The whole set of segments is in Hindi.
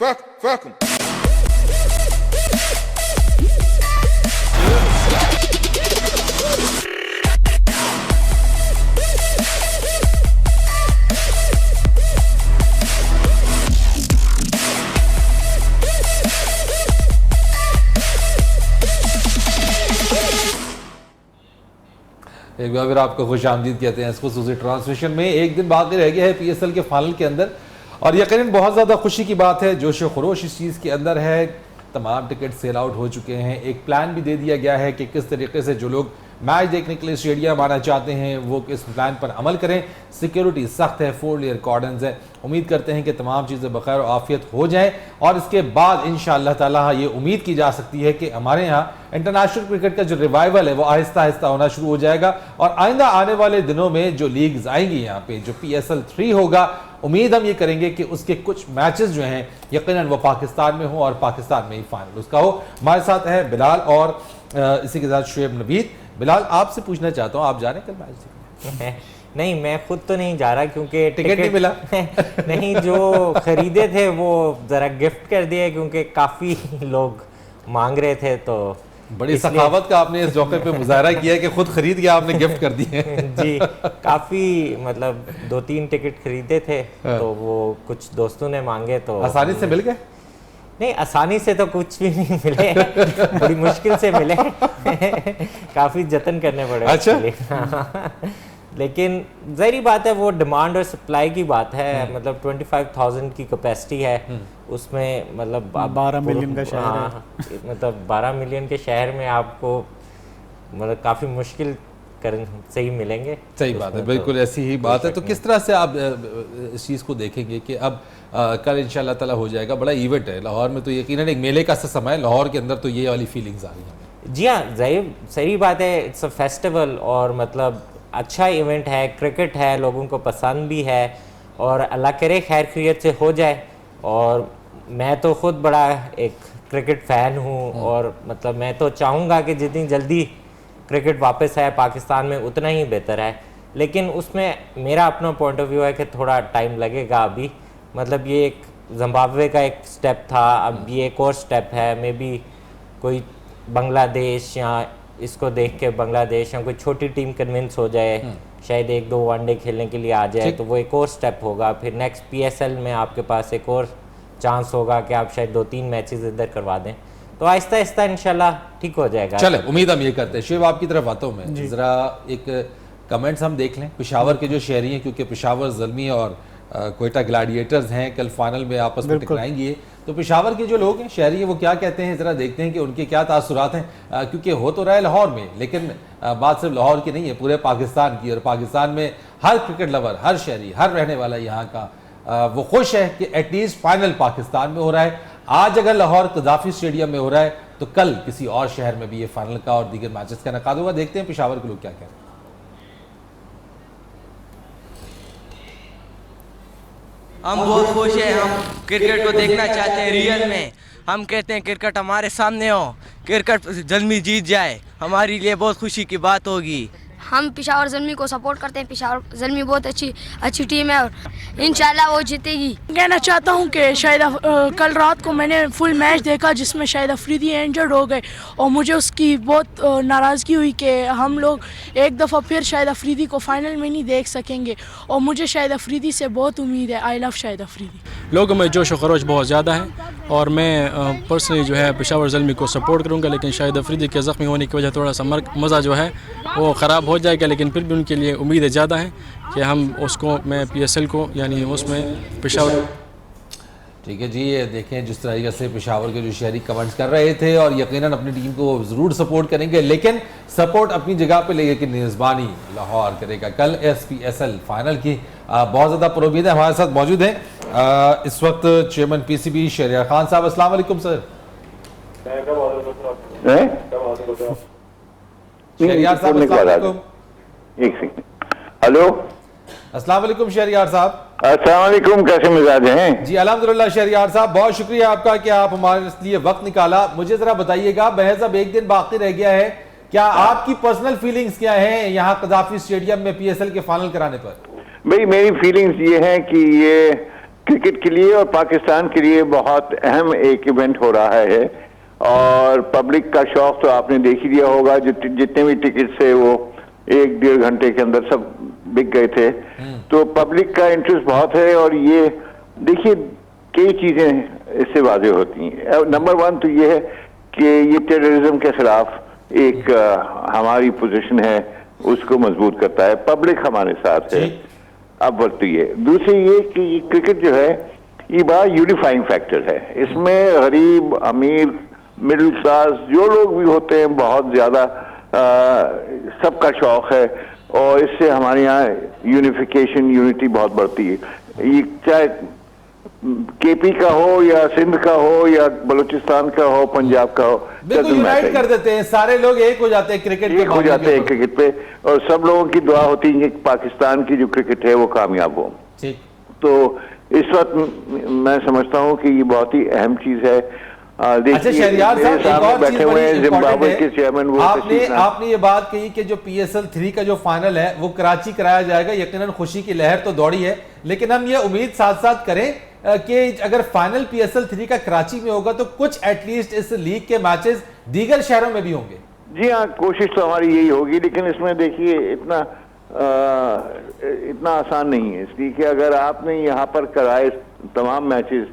Fuck 'em. एक बार फिर आपको खुश आमदीद कहते हैं इस खुसूसी ट्रांसमिशन में। एक दिन बाकी रह गया है PSL के फाइनल के अंदर और यकीनन बहुत ज़्यादा खुशी की बात है, जोश व खरोश इस चीज़ के अंदर है। तमाम टिकट सेल आउट हो चुके हैं। एक प्लान भी दे दिया गया है कि किस तरीके से जो लोग मैच देखने के लिए स्टेडियम आना चाहते हैं वो इस प्लान पर अमल करें। सिक्योरिटी सख्त है, 4 लेयर कॉर्डन्स है। उम्मीद करते हैं कि तमाम चीज़ें बखैर और आफियत हो जाएं और इसके बाद इंशाअल्लाह ताला ये उम्मीद की जा सकती है कि हमारे यहाँ इंटरनेशनल क्रिकेट का जो रिवाइवल है वो आहिस्ता आहिस्ता होना शुरू हो जाएगा और आइंदा आने वाले दिनों में जो लीग्स आएंगी यहाँ पे, जो PSL 3 होगा, उम्मीद हम ये करेंगे कि उसके कुछ मैचेस जो हैं यकीनन वो पाकिस्तान में हो और पाकिस्तान में ही फाइनल उसका हो। हमारे साथ है बिलाल और इसी के साथ शुएब नवीद। बिलाल, आपसे पूछना चाहता हूँ, आप जा रहे हैं कल मैच देखने? नहीं, मैं खुद तो नहीं जा रहा क्योंकि टिकट नहीं मिला। नहीं, जो खरीदे थे वो जरा गिफ्ट कर दिए क्योंकि काफी लोग मांग रहे थे। तो बड़ी सखावत का आपने इस मौके पे मुजाहरा किया कि खुद खरीद के आपने गिफ्ट कर दिए। जी, काफी मतलब 2-3 टिकट खरीदे थे तो वो कुछ दोस्तों ने मांगे तो आसानी से मिल गए? नहीं, आसानी से तो कुछ भी नहीं मिले, बड़ी मुश्किल से मिले। काफी जतन करने पड़े। अच्छा। लेकिन ज़ाहिरी बात है वो डिमांड और सप्लाई की बात है। मतलब 25,000 की कैपेसिटी है, उसमें मतलब 12 मिलियन का शहर है। मतलब 12 मिलियन के शहर में आपको मतलब काफ़ी मुश्किल से ही मिलेंगे। सही बात है, बिल्कुल ऐसी ही बात है। तो किस तरह से आप इस चीज़ को देखेंगे कि अब कल इंशाल्लाह ताला हो जाएगा, बड़ा इवेंट है लाहौर में, तो यकीनन एक मेले का सा समय है लाहौर के अंदर, तो ये वाली फीलिंग्स आ रही हैं। जी हाँ, सही बात है। इट्स अ फेस्टिवल और मतलब अच्छा इवेंट है, क्रिकेट है, लोगों को पसंद भी है और अल्लाह करे खैर खैरियत से हो जाए। और मैं तो ख़ुद बड़ा एक क्रिकेट फ़ैन हूँ और मतलब मैं तो चाहूँगा कि जितनी जल्दी क्रिकेट वापस आए पाकिस्तान में उतना ही बेहतर है। लेकिन उसमें मेरा अपना पॉइंट ऑफ व्यू है कि थोड़ा टाइम लगेगा अभी। मतलब ये एक जिम्बाब्वे का एक स्टेप था, अब ये एक और स्टेप है। मे बी कोई बांग्लादेश या इसको देख के बांग्लादेश या कोई छोटी टीम कन्विंस हो जाए, शायद 1-2 वनडे खेलने के लिए आ जाए, तो वो एक और स्टेप होगा। फिर नेक्स्ट PSL में आपके पास एक और चांस होगा कि आप शायद 2-3 मैचेस इधर करवा दें। तो आहिस्ता आहिस्ता इंशाल्लाह ठीक हो जाएगा। चले, उम्मीद हम ये करते हैं। शिव, आपकी तरफ आता हूँ मैं, ज़रा एक कमेंट्स हम देख लें पेशावर के जो शहरी हैं, क्योंकि पेशावर ज़ल्मी और कोयटा ग्लैडिएटर्स हैं, कल फाइनल में आपस में टकराएंगे। तो पेशावर के जो लोग हैं, शहरी हैं, वो क्या कहते हैं, ज़रा देखते हैं कि उनके क्या तासुरात हैं। क्योंकि हो तो रहा है लाहौर में, लेकिन बात सिर्फ लाहौर की नहीं है, पूरे पाकिस्तान की। और पाकिस्तान में हर क्रिकेट लवर, हर शहरी, हर रहने वाला यहाँ का वो खुश है कि एटलीस्ट फाइनल पाकिस्तान में हो रहा है। आज अगर लाहौर कदाफी स्टेडियम में हो रहा है तो कल किसी और शहर में भी ये फाइनल का और दीगर मैचेस का इनेकाद होगा। देखते हैं पेशावर के लोग क्या कह रहे हैं। हम बहुत खुश हैं, हम क्रिकेट को देखना चाहते हैं रियल में। हम कहते हैं क्रिकेट हमारे सामने हो, क्रिकेट जल्दी जीत जाए, हमारे लिए बहुत खुशी की बात होगी। हम पेशावर ज़ल्मी को सपोर्ट करते हैं। पेशावर ज़ल्मी बहुत अच्छी टीम है और इंशाल्लाह वो जीतेगी। कहना चाहता हूँ कि शाहिद कल रात को मैंने फुल मैच देखा जिसमें शाहिद अफरीदी इंजर्ड हो गए और मुझे उसकी बहुत नाराज़गी हुई कि हम लोग एक दफ़ा फिर शाहिद अफरीदी को फ़ाइनल में नहीं देख सकेंगे और मुझे शाहिद अफरीदी से बहुत उम्मीद है। I love Shahid Afridi. लोगों में जोश व खरोश बहुत ज़्यादा है और मैं पर्सनली जो है पेशावर ज़ल्मी को सपोर्ट करूँगा, लेकिन शाहिद अफरीदी के ज़ख्मी होने की वजह थोड़ा सा मज़ा जो है वो ख़राब हो जाएगा। लेकिन फिर भी उनके लिए उम्मीदें ज़्यादा हैं कि हम उसको, मैं PSL को यानी उसमें पेशावर। ठीक है जी, ये देखें जिस तरीके से पेशावर के जो शहरी कमेंट्स कर रहे थे और यकीनन अपनी टीम को ज़रूर सपोर्ट करेंगे, लेकिन सपोर्ट अपनी जगह पे लेके कि मेज़बानी लाहौर करेगा कल PSL फाइनल की। बहुत ज़्यादा प्रोबीद है, हमारे साथ मौजूद हैं इस वक्त चेयरमैन PCB शहरियार खान साहब। अस्सलाम वालेकुम सर। शहरियार साहब अस्सलाम वालेकुम। एक सेकंड। हेलो, अस्सलाम वालेकुम शहरियार साहब। अस्सलाम वालेकुम, कैसे मिजाज हैं? जी अल्हम्दुलिल्लाह शहरियार साहब, बहुत शुक्रिया आपका कि आप हमारे लिए वक्त निकाला। मुझे जरा बताइएगा, महज अब एक दिन बाकी रह गया है, क्या आपकी पर्सनल फीलिंग्स क्या हैं यहाँ कदाफी स्टेडियम में PSL के फाइनल कराने पर? भाई मेरी फीलिंग्स ये हैं कि ये क्रिकेट के लिए और पाकिस्तान के लिए बहुत अहम एक इवेंट हो रहा है और पब्लिक का शौक तो आपने देख ही लिया होगा। जितने भी टिकट थे वो 1-1.5 घंटे के अंदर सब बिक गए थे। तो पब्लिक का इंटरेस्ट बहुत है और ये देखिए कई चीजें इससे वाज़ेह होती हैं। नंबर 1 तो ये है कि ये टेररिज्म के खिलाफ एक हमारी पोजीशन है, उसको मजबूत करता है। पब्लिक हमारे साथ है। अब वक्त ये दूसरी ये कि क्रिकेट जो है ये बड़ा यूनिफाइंग फैक्टर है। इसमें गरीब, अमीर, मिडिल क्लास जो लोग भी होते हैं बहुत ज्यादा सबका शौक है और इससे हमारे यहाँ यूनिफिकेशन, यूनिटी बहुत बढ़ती है। ये चाहे केपी का हो या सिंध का हो या बलूचिस्तान का हो, पंजाब का हो, बिल्कुल यूनाइट कर देते हैं, सारे लोग एक हो जाते हैं क्रिकेट एक हो जाते हैं क्रिकेट पे और सब लोगों की दुआ होती है कि पाकिस्तान की जो क्रिकेट है वो कामयाब हो। ठीक। तो इस वक्त मैं समझता हूँ कि ये बहुत ही अहम चीज है। अच्छा शहरियार साहब, एक और चीज बड़ी इम्पोर्टेंट के चेयरमैन वो आपने ये बात कही कि जो PSL 3 का जो फाइनल है वो कराची कराया जाएगा। यकीनन खुशी की लहर तो दौड़ी है, लेकिन हम ये उम्मीद साथ साथ करें कि अगर फाइनल PSL 3 का कराची में होगा तो कुछ एटलीस्ट इस लीग के मैचेस दीगर शहरों में भी होंगे। जी हाँ, कोशिश तो हमारी यही होगी, लेकिन इसमें देखिए इतना आसान नहीं है। इसलिए कि अगर आपने यहाँ पर कराए तमाम मैचेस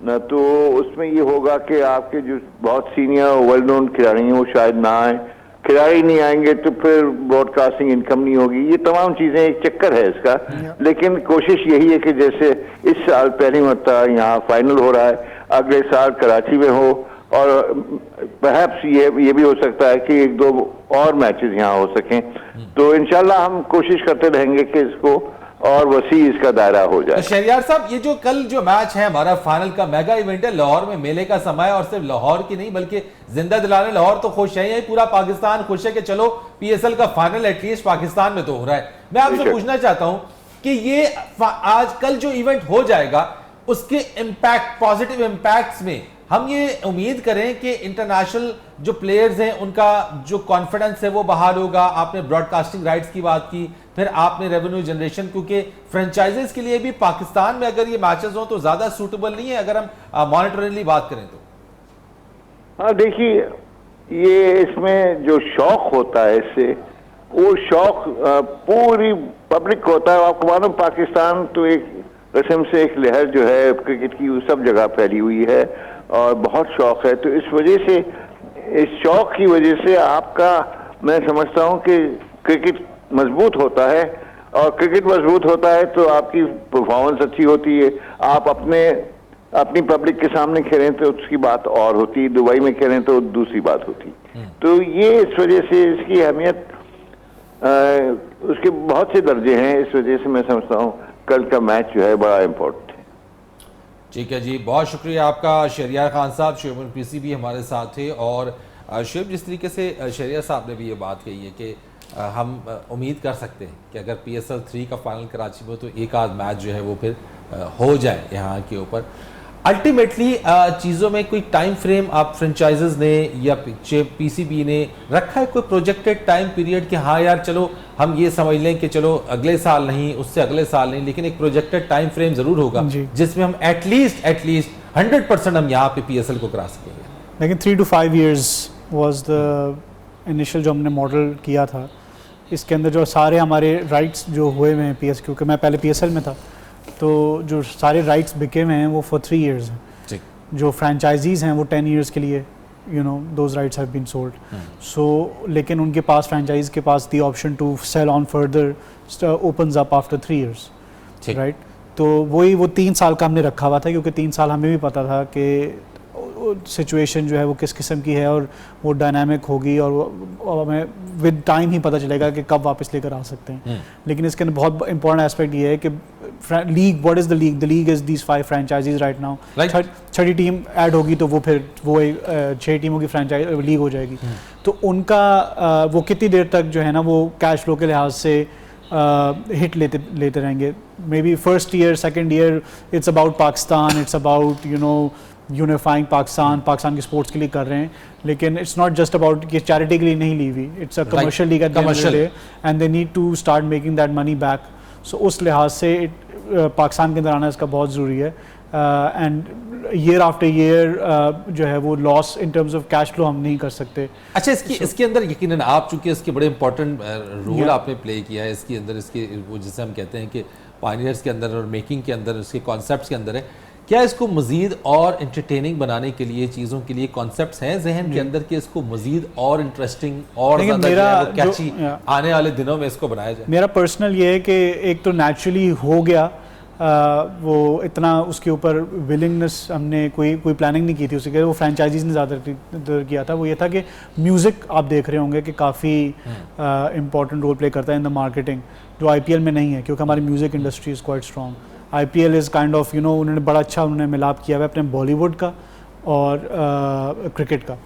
न तो उसमें ये होगा कि आपके जो बहुत सीनियर वेल नोन खिलाड़ी हैं वो शायद ना आए, खिलाड़ी नहीं आएंगे तो फिर ब्रॉडकास्टिंग इनकम नहीं होगी। ये तमाम चीजें एक चक्कर है इसका। लेकिन कोशिश यही है कि जैसे इस साल पहली मरतबा यहाँ फाइनल हो रहा है, अगले साल कराची में हो और परहैप्स ये भी हो सकता है कि 1-2 और मैचेस यहाँ हो सकें। तो इंशाल्लाह हम कोशिश करते रहेंगे कि इसको और वसी इसका दायरा हो जाए। तो शहरियार साहब, ये जो कल जो मैच है हमारा फाइनल का मेगा इवेंट है, लाहौर में मेले का समय है और सिर्फ लाहौर की नहीं बल्कि जिंदा दिलाने लाहौर तो खुश है, यही पूरा पाकिस्तान खुश है कि चलो PSL का फाइनल एटलीस्ट पाकिस्तान में तो हो रहा है। मैं आपसे पूछना चाहता हूं कि ये आज कल जो इवेंट हो जाएगा उसके इम्पैक्ट, पॉजिटिव इम्पैक्ट्स में हम ये उम्मीद करें कि इंटरनेशनल जो प्लेयर्स हैं उनका जो कॉन्फिडेंस है वो बहाल होगा। आपने ब्रॉडकास्टिंग राइट्स की बात की, फिर आपने रेवेन्यू जनरेशन, क्योंकि फ्रेंचाइजेस के लिए भी पाकिस्तान में अगर ये मैचेस हो तो ज्यादा सूटेबल नहीं है अगर हम मॉनिटरिंगली बात करें तो। हाँ देखिए, ये इसमें जो शौक होता है इससे, वो शौक पूरी पब्लिक को होता है। आपको मालूम पाकिस्तान तो एक किस्म से एक लहर जो है क्रिकेट की वो सब जगह फैली हुई है और बहुत शौक है। तो इस वजह से, इस शौक की वजह से आपका, मैं समझता हूँ कि क्रिकेट मजबूत होता है और क्रिकेट मजबूत होता है तो आपकी परफॉर्मेंस अच्छी होती है। आप अपनी पब्लिक के सामने खेलें तो उसकी बात और होती है, दुबई में खेलें तो दूसरी बात होती। तो ये इस वजह से इसकी अहमियत, उसके बहुत से दर्जे हैं। इस वजह से मैं समझता हूँ कल का मैच जो है बड़ा इम्पोर्टेंट है। ठीक है जी, बहुत शुक्रिया आपका शहरियार खान साहब, चेयरमैन PCB हमारे साथ थे। और शेब, जिस तरीके से शहरियार साहब ने भी ये बात कही है कि हम उम्मीद कर सकते हैं कि अगर PSL 3 का फाइनल कराची में तो एक आध मैच जो है वो फिर हो जाए यहाँ के ऊपर। अल्टीमेटली चीज़ों में कोई टाइम फ्रेम आप फ्रेंचाइजेज ने या PCB ने रखा है, कोई प्रोजेक्टेड टाइम पीरियड कि हाँ यार चलो हम ये समझ लें कि चलो अगले साल नहीं, उससे अगले साल नहीं, लेकिन एक प्रोजेक्टेड टाइम फ्रेम जरूर होगा जिसमें हम एटलीस्ट 100% हम यहाँ पे PSL को करा सकेंगे। लेकिन 3 to 5 years was the initial जो हमने मॉडल किया था, इसके अंदर जो सारे हमारे राइट्स जो हुए हुए हैं PSL, क्योंकि मैं पहले PSL में था, तो जो सारे राइट्स बिके हुए हैं वो for 3 years हैं। जो फ्रेंचाइजीज हैं वो 10 years के लिए those rights have been sold. So लेकिन उनके पास, फ्रेंचाइज के पास the option to sell on further opens up after 3 years, right? तो वही वो 3 साल का हमने रखा हुआ था, क्योंकि 3 साल हमें भी पता था कि सिचुएशन जो है वो किस किस्म की है और वो डायनामिक होगी और हमें विद टाइम ही पता चलेगा कि कब वापस लेकर आ सकते हैं। लेकिन इसके अंदर बहुत इंपॉर्टेंट एस्पेक्ट ये है कि league, what is the league? The league is these 5 franchises right now. 30 team add होगी तो वो फिर वो 6 टीमों की फ्रेंचाइज लीग हो जाएगी। तो उनका वो कितनी देर तक जो है ना वो कैश फ्लो के लिहाज से हिट लेते रहेंगे। Maybe first year, second year it's about Pakistan, it's about unifying Pakistan के स्पोर्ट्स के लिए कर रहे हैं, लेकिन इट्स नॉट जस्ट अबाउट, ये चैरिटी के लिए नहीं ली हुई, it's a commercial league at the end of the day and they need to start making that money back. So उस लिहाज से पाकिस्तान के अंदर आना इसका बहुत ज़रूरी है एंड ईयर आफ्टर ईयर जो है वो loss in terms of cash flow हम नहीं कर सकते। अच्छा, इसके अंदर यकीनन आप चूंकि इसके बड़े इंपॉर्टेंट रोल आपने प्ले किया है इसके अंदर, इसके वो जिसे हम कहते हैं कि पायनियर्स के अंदर और मेकिंग के अंदर, इसके कॉन्सेप्ट्स के अंदर है, क्या इसको मज़ीद और इंटरटेनिंग बनाने के लिए, चीज़ों के लिए कॉन्सेप्ट्स हैं जहन के अंदर कि इसको मज़ीद और इंटरेस्टिंग और ज़्यादा कैची आने वाले दिनों में इसको बनाया जाए? मेरा पर्सनल ये है कि एक तो नेचुरली हो गया वो इतना उसके ऊपर विलिंगनेस, हमने कोई प्लानिंग नहीं की थी उसके, वो फ्रेंचाइजीज ने ज़्यादा किया था। वो ये था कि म्यूज़िक आप देख रहे होंगे कि काफ़ी इंपॉर्टेंट रोल प्ले करता है इन द मार्केटिंग, जो आईपीएल में नहीं है, क्योंकि हमारी music industry is quite strong. IPL is kind of उन्होंने बड़ा अच्छा मिलाप किया हुआ है अपने बॉलीवुड का और क्रिकेट का,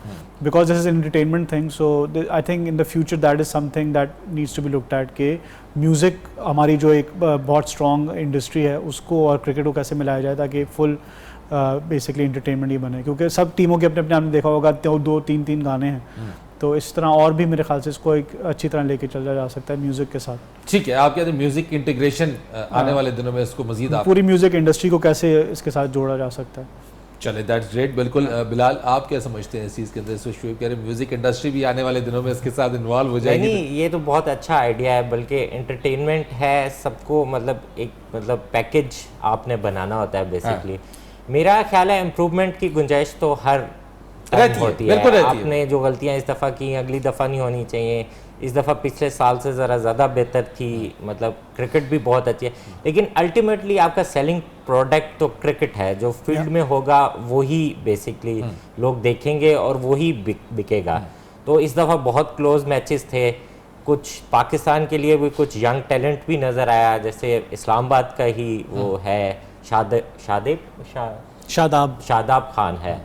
because this is entertainment thing. So I think in the future that is something that needs to be looked at के म्यूज़िक हमारी जो एक बहुत स्ट्रॉन्ग इंडस्ट्री है उसको और क्रिकेट को कैसे मिलाया जाए ताकि फुल बेसिकली एंटरटेनमेंट ही बने, क्योंकि सब टीमों के अपने अपने आपने देखा होगा 2-3 गाने हैं, तो इस तरह और भी मेरे ख्याल से इसको एक अच्छी तरह लेके चला जा सकता है म्यूज़िक के साथ। ठीक है, आप कहते हैं म्यूज़िक इंटीग्रेशन आने वाले दिनों में इसको मज़ीद पूरी म्यूज़िक इंडस्ट्री को कैसे इसके साथ जोड़ा जा सकता है। चले, दैट्स ग्रेट। बिल्कुल बिलाल, आप क्या समझते हैं इस चीज़ के अंदर? शुएब कह रहे म्यूज़िक इंडस्ट्री भी आने वाले दिनों में इसके साथ इन्वॉल्व हो जाएगी। नहीं, ये तो बहुत अच्छा आइडिया है, बल्कि एंटरटेनमेंट है सबको, मतलब एक पैकेज आपने बनाना होता है बेसिकली। मेरा ख्याल है इम्प्रूवमेंट की गुंजाइश तो हर होती है। आपने जो गलतियां इस दफ़ा की अगली दफ़ा नहीं होनी चाहिए। इस दफ़ा पिछले साल से ज़रा ज़्यादा बेहतर थी, मतलब क्रिकेट भी बहुत अच्छी है, लेकिन अल्टीमेटली आपका सेलिंग प्रोडक्ट तो क्रिकेट है। जो फील्ड में होगा वही बेसिकली लोग देखेंगे और वही बिकेगा। तो इस दफ़ा बहुत क्लोज मैचेस थे, कुछ पाकिस्तान के लिए भी कुछ यंग टैलेंट भी नज़र आया, जैसे इस्लामाबाद का ही वो है शादाब खान है,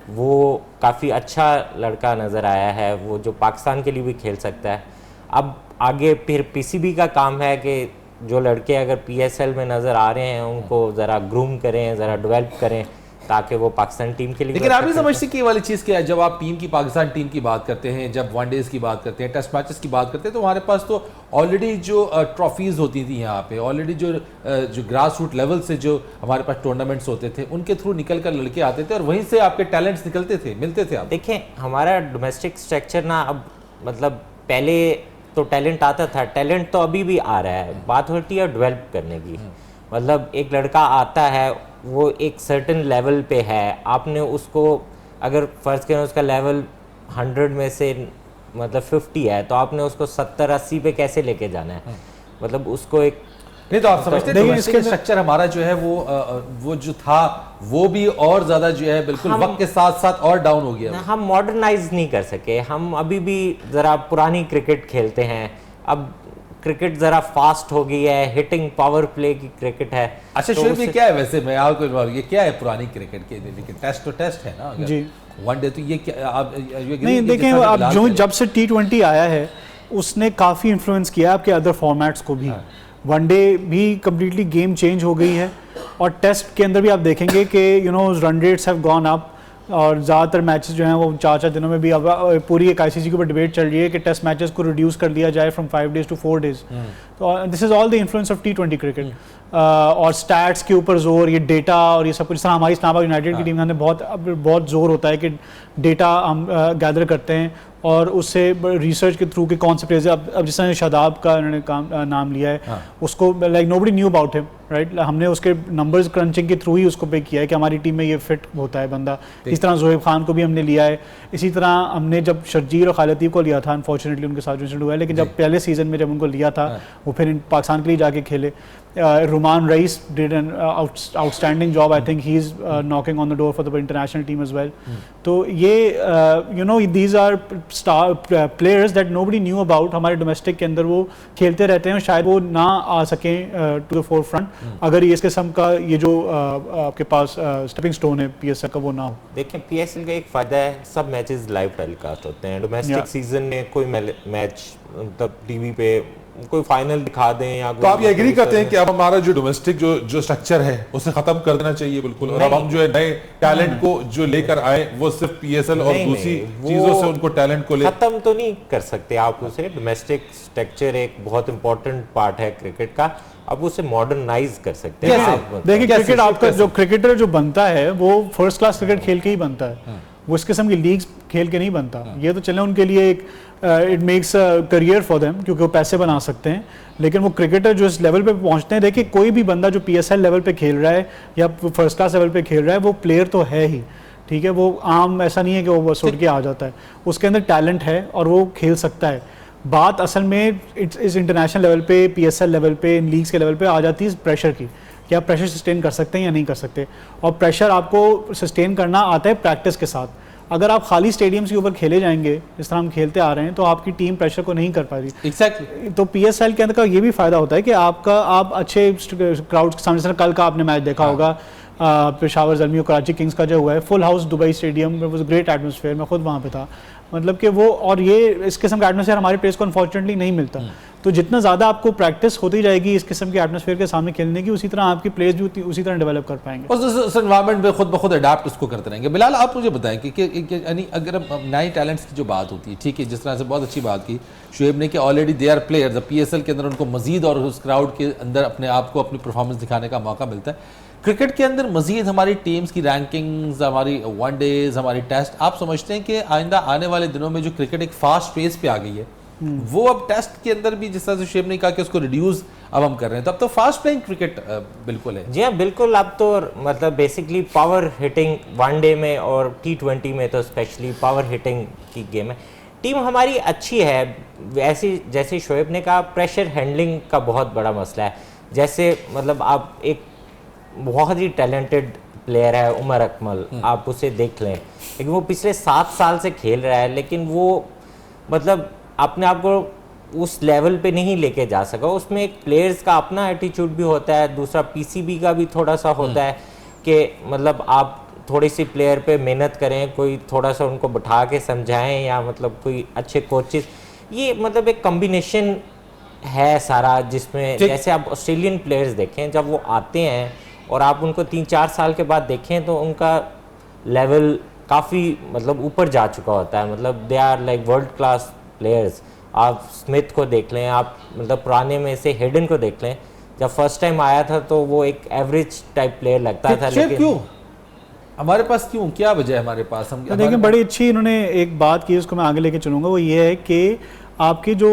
वो काफ़ी अच्छा लड़का नज़र आया है, वो जो पाकिस्तान के लिए भी खेल सकता है। अब आगे फिर पीसीबी का काम है कि जो लड़के अगर पीएसएल में नज़र आ रहे हैं उनको ज़रा ग्रूम करें, ज़रा डेवलप करें, ताकि वो पाकिस्तान टीम के लिए। लेकिन आप नहीं समझते कि ये वाली चीज़ क्या है? जब आप टीम की, पाकिस्तान टीम की बात करते हैं, जब वनडेज़ की बात करते हैं, टेस्ट मैचेस की बात करते हैं, तो हमारे पास तो ऑलरेडी जो ट्रॉफीज़ होती थी यहाँ पे, ऑलरेडी जो ग्रास रूट लेवल से जो हमारे पास टूर्नामेंट्स होते थे उनके थ्रू निकल कर लड़के आते थे और वहीं से आपके टैलेंट्स निकलते थे, मिलते थे। आप देखें हमारा डोमेस्टिक स्ट्रक्चर ना, अब मतलब पहले तो टैलेंट आता था, टैलेंट तो अभी भी आ रहा है, बात होती है डेवलप करने की। मतलब एक लड़का आता है, वो एक सर्टेन लेवल पे है, आपने उसको अगर फ़र्ज़ करें उसका लेवल 100 में से मतलब 50 है, तो आपने उसको 70-80 पे कैसे लेके जाना है? मतलब उसको एक नहीं, तो आप समझते हैं इसके स्ट्रक्चर हमारा जो है वो जो था वो भी और ज़्यादा जो है बिल्कुल वक्त के साथ साथ और डाउन हो गया। हम मॉडर्नाइज नहीं कर सके, हम अभी भी ज़रा पुरानी क्रिकेट खेलते हैं। अब क्रिकेट ज़रा फास्ट हो गई है, हिटिंग पावर प्ले की क्रिकेट है। अच्छा तो ये क्या है वैसे, मैं आपको ये क्या है पुरानी क्रिकेट के? लेकिन टेस्ट तो टेस्ट है ना जी, वनडे तो ये क्या आप नहीं देखें, आप जो जब से T20 आया है उसने काफ़ी इन्फ्लुएंस किया आपके अदर फॉर्मेट्स को भी। वनडे भी कम्प्लीटली गेम चेंज हो गई है और टेस्ट के अंदर भी आप देखेंगे कि run rates have gone up और ज़्यादातर मैचेस जो हैं वो 4-4 दिनों में भी। अब पूरी एक आईसीसी के ऊपर डिबेट चल रही है कि टेस्ट मैचेस को रिड्यूस कर दिया जाए फ्रॉम 5 days to 4 days। तो this is all the influence of T20 cricket और स्टैट्स के ऊपर जोर, ये डेटा और ये सब कुछ। हमारी इस्लामाबाद यूनाइटेड की टीम में बहुत जोर होता है कि डेटा हम गैदर करते हैं और उससे रिसर्च के थ्रू के कौन से प्लेयर्स। अब जिस तरह शादाब का उन्होंने नाम लिया है, उसको like nobody knew about him, right? हमने उसके नंबर्स क्रंचिंग के थ्रू ही उसको पे किया है कि हमारी टीम में ये फिट होता है बंदा। इस तरह ज़ोहेब खान को भी हमने लिया है। इसी तरह हमने जब शर्जील और खालिद को लिया था, अनफॉर्चुनेटली उनके साथ इंसिडेंट हुआ है, लेकिन जब पहले सीजन में जब उनको लिया था वो फिर पाकिस्तान के लिए जाके खेले। Rumman Raees did an outstanding job. I think he is knocking on the door for the international team as well. तो ये these are star players that nobody knew about. हमारे डोमेस्टिक के अंदर वो खेलते रहते हैं, शायद वो ना आ सकें टू द फोर फ्रंट अगर ये इस किस्म का ये जो आपके पास स्टेपिंग स्टोन है पीएसएल का वो ना हो। देखें पीएसएल का एक फ़ायदा है, सब मैचेस लाइव टेलीकास्ट होते हैं। डोमेस्टिक सीजन में कोई मैच मतलब टीवी पे कोई फाइनल दिखा दें या तो आप ये एग्री करते हैं कि अब हमारा जो डोमेस्टिक जो स्ट्रक्चर है उसे खत्म कर देना चाहिए बिल्कुल, और अब हम जो है नए टैलेंट को जो लेकर आए वो सिर्फ पीएसएल और दूसरी चीजों से उनको टैलेंट को खत्म तो नहीं कर सकते आप उसे। डोमेस्टिक स्ट्रक्चर एक बहुत इंपॉर्टेंट पार्ट है क्रिकेट का। अब उसे मॉडर्नाइज कर सकते हैं आप। देखिए कैसे? क्रिकेट आपका कैसे? जो क्रिकेटर जो बनता है वो फर्स्ट क्लास क्रिकेट खेल के ही बनता है, वो इस किस्म की लीग्स खेल के नहीं बनता। ये तो चले उनके लिए एक it makes career for them, क्योंकि वो पैसे बना सकते हैं, लेकिन वो क्रिकेटर जो इस लेवल पे पहुंचते हैं, देखिए कोई भी बंदा जो PSL लेवल पे खेल रहा है या फर्स्ट क्लास लेवल पे खेल रहा है वो प्लेयर तो है ही, ठीक है, वो आम ऐसा नहीं है कि वो बस उड़ के आ जाता है, उसके अंदर टैलेंट है और वो खेल सकता है। बात असल में इस इंटरनेशनल लेवल पे, PSL लेवल पे, इन लीग्स के लेवल पे आ जाती है प्रेशर की, कि आप प्रेशर सस्टेन कर सकते हैं या नहीं कर सकते। और प्रेशर आपको सस्टेन करना आता है प्रैक्टिस के साथ। अगर आप खाली स्टेडियम्स के ऊपर खेले जाएंगे जिस तरह हम खेलते आ रहे हैं तो आपकी टीम प्रेशर को नहीं कर पाती। एग्जैक्टली। तो PSL के अंदर का ये भी फायदा होता है कि आप अच्छे क्राउड के सामने, कल का आपने मैच देखा होगा पेशावर ज़ल्मी और कराची किंग्स का जो हुआ है, full house Dubai stadium, was great atmosphere, मैं खुद वहाँ पे था। मतलब कि वो, और ये इस किस्म का एटमॉस्फेयर हमारे प्लेयर्स को अनफॉर्चुनेटली नहीं मिलता। तो जितना ज़्यादा आपको प्रैक्टिस होती जाएगी इस किस्म के एटमॉस्फेयर के सामने खेलने की, उसी तरह आपकी प्लेयर्स भी उसी तरह डेवलप कर पाएंगे। उस एनवायरनमेंट में खुद ब खुद अडाप्ट उसको करते रहेंगे। बिलाल, आप मुझे बताएं कि यानी अगर अब नए टैलेंट्स की जो बात होती है, ठीक है, जिस तरह से बहुत अच्छी बात की शुएब ने कि already they are players, PSL के अंदर उनको मजीद और उस क्राउड के अंदर अपने आप को, अपनी परफॉर्मेंस दिखाने का मौका मिलता है। क्रिकेट के अंदर मजीद हमारी टीम्स की रैंकिंग्स, हमारी वनडेज, हमारी टेस्ट, आप समझते हैं कि आइंदा आने वाले दिनों में जो क्रिकेट एक फास्ट पेस पे आ गई है, वो अब टेस्ट के अंदर भी, जिस तरह से शुएब ने कहा कि उसको रिड्यूस अब हम कर रहे हैं, तो अब तो फास्ट प्लेइंग क्रिकेट बिल्कुल है। जी हाँ, बिल्कुल। अब तो मतलब बेसिकली पावर हिटिंग वनडे में और T20 में तो स्पेशली पावर हिटिंग की गेम है। टीम हमारी अच्छी है, ऐसी जैसे शुएब ने कहा, प्रेशर हैंडलिंग का बहुत बड़ा मसला है। जैसे मतलब आप एक बहुत ही टैलेंटेड प्लेयर है उमर अकमल, आप उसे देख लें, लेकिन वो पिछले 7 साल से खेल रहा है, लेकिन वो मतलब अपने आप को उस लेवल पे नहीं लेके जा सका। उसमें एक प्लेयर्स का अपना एटीट्यूड भी होता है, दूसरा PCB का भी थोड़ा सा होता है कि मतलब आप थोड़ी सी प्लेयर पे मेहनत करें, कोई थोड़ा सा उनको बैठा के समझाएं, या मतलब कोई अच्छे कोचेस, ये मतलब एक कॉम्बिनेशन है सारा, जिसमें जैसे आप ऑस्ट्रेलियन प्लेयर्स देखें, जब वो आते हैं और आप उनको 3-4 साल के बाद देखें तो उनका लेवल काफ़ी मतलब ऊपर जा चुका होता है, मतलब they are like world class players. आप स्मिथ को देख लें, आप मतलब पुराने में से हेडन को देख लें, जब फर्स्ट टाइम आया था तो वो एक एवरेज टाइप प्लेयर लगता था, लेकिन क्यों हमारे पास, क्यों, क्या वजह है हमारे पास? हम देखिए बड़ी अच्छी इन्होंने एक बात की, उसको मैं आगे लेके चलूँगा, वो ये है कि आपकी जो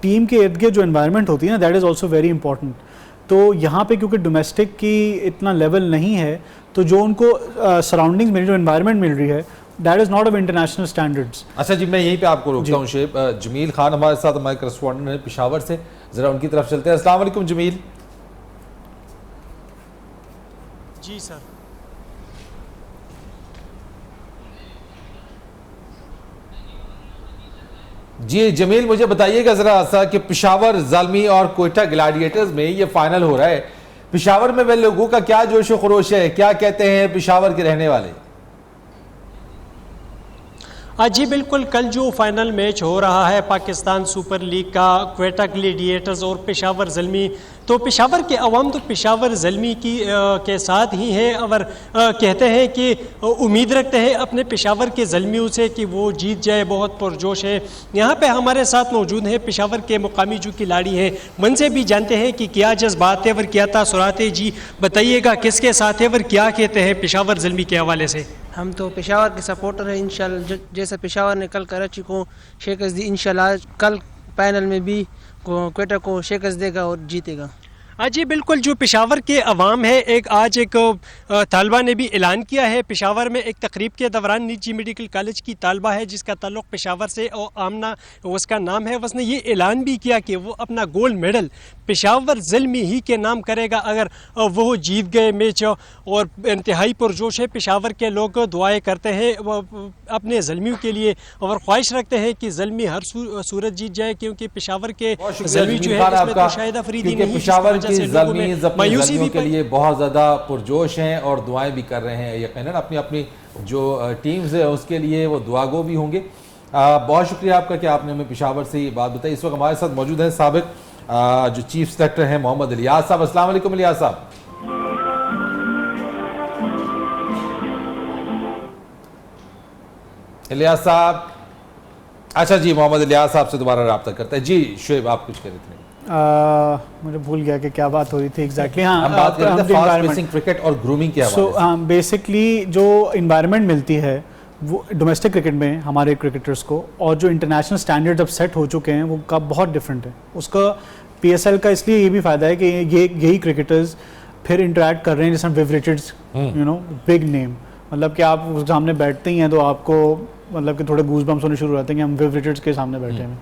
टीम के इर्द गिर्द जो एनवायरनमेंट होती है ना, that is also very important. तो यहाँ पे क्योंकि डोमेस्टिक की इतना लेवल नहीं है, तो जो उनको सराउंडिंग्स मिल, जो एनवायरनमेंट मिल रही है, that is not of international standards. अच्छा जी, मैं यहीं पे आपको रोकता हूँ शेब। जमील खान हमारे साथ, हमारे करस्पॉन्डेंट हैं पेशावर से, ज़रा उनकी तरफ चलते हैं। अस्सलाम वालेकुम जमील। जी सर। जी जमील, मुझे बताइएगा ज़रा सा कि पेशावर ज़ल्मी और कोयटा ग्लैडिएटर्स में ये फाइनल हो रहा है, पेशावर में वे लोगों का क्या जोश व खरोश है, क्या कहते हैं पेशावर के रहने वाले? जी बिल्कुल, कल जो फाइनल मैच हो रहा है पाकिस्तान सुपर लीग का, क्वेटा ग्लैडिएटर्स और पेशावर ज़ल्मी, तो पेशावर के अवाम तो पेशावर ज़ल्मी की के साथ ही है, और कहते हैं कि उम्मीद रखते हैं अपने पेशावर के ज़ल्मियों से कि वो जीत जाए, बहुत पुरजोश है। यहाँ पे हमारे साथ मौजूद हैं पेशावर के मुकामी जो खिलाड़ी हैं, उनसे भी जानते हैं कि क्या जज्बात है और क्या तासुरात है। जी बताइएगा किसके साथ है और क्या कहते हैं पेशावर ज़ल्मी के हवाले से? हम तो पेशावर के सपोर्टर हैं इंशाल्लाह, जैसे पेशावर ने कल कराची को शिकस्त दी, इंशाल्लाह कल फाइनल में भी क्वेटा को शिकस्त देगा और जीतेगा। जी बिल्कुल, जो पेशावर के अवाम है, आज एक तालबा ने भी ऐलान किया है, पेशावर में एक तकरीब के दौरान निजी मेडिकल कॉलेज की तालबा है जिसका ताल्लुक़ पेशावर से, और आमना उसका नाम है, उसने ये ऐलान भी किया कि वो अपना गोल्ड मेडल पेशावर ज़ल्मी ही के नाम करेगा अगर वो जीत गए मैच, और इंतहाई पुरजोश है। पेशावर के लोग दुआएं करते हैं अपने ज़ल्मियों के लिए और ख्वाहिश रखते हैं कि ज़ल्मी हर सूरत जीत जाए, क्योंकि पेशावर के ज़ल्मी जो है इसमें तो शाहिद अफरीदी नहीं, पेशावर की ज़ल्मीज़ अपने ज़ल्मियों के लिए बहुत ज़्यादा पुरजोश हैं और दुआएं भी कर रहे हैं। यकीनन अपनी अपनी जो टीम्स है उसके लिए वो दुआगो भी होंगे। बहुत शुक्रिया आपका कि आपने हमें पेशावर से ये बात बताई। इस वक्त हमारे साथ मौजूद है साबिक जो चीफ सेलेक्टर हैं मोहम्मद इलियास साहब। अस्सलाम वालेकुम इलियास साहब। इलियास साहब, अच्छा जी, मोहम्मद इलियास साहब से दोबारा रब्ता करते हैं। जी शुएब, आप कुछ कह रहे थे? मुझे भूल गया कि क्या बात हो रही थी एग्जैक्टली। हाँ, हम बात कर रहे थे फास्ट पेसिंग क्रिकेट और ग्रूमिंग के हवाले से। हाँ, बेसिकली जो इन्वायरमेंट मिलती है वो डोमेस्टिक क्रिकेट में हमारे क्रिकेटर्स को, और जो इंटरनेशनल स्टैंडर्ड अब सेट हो चुके हैं वो का बहुत डिफरेंट है। उसका PSL का इसलिए ये भी फ़ायदा है कि यही क्रिकेटर्स फिर इंटरेक्ट कर रहे हैं, जैसे Viv Richards, you know, big name, मतलब कि आप उस सामने बैठते ही हैं तो आपको मतलब कि थोड़े गूज बम्स होने शुरू हो जाते हैं कि हम विव रिचर्ड्स के सामने बैठे हैं।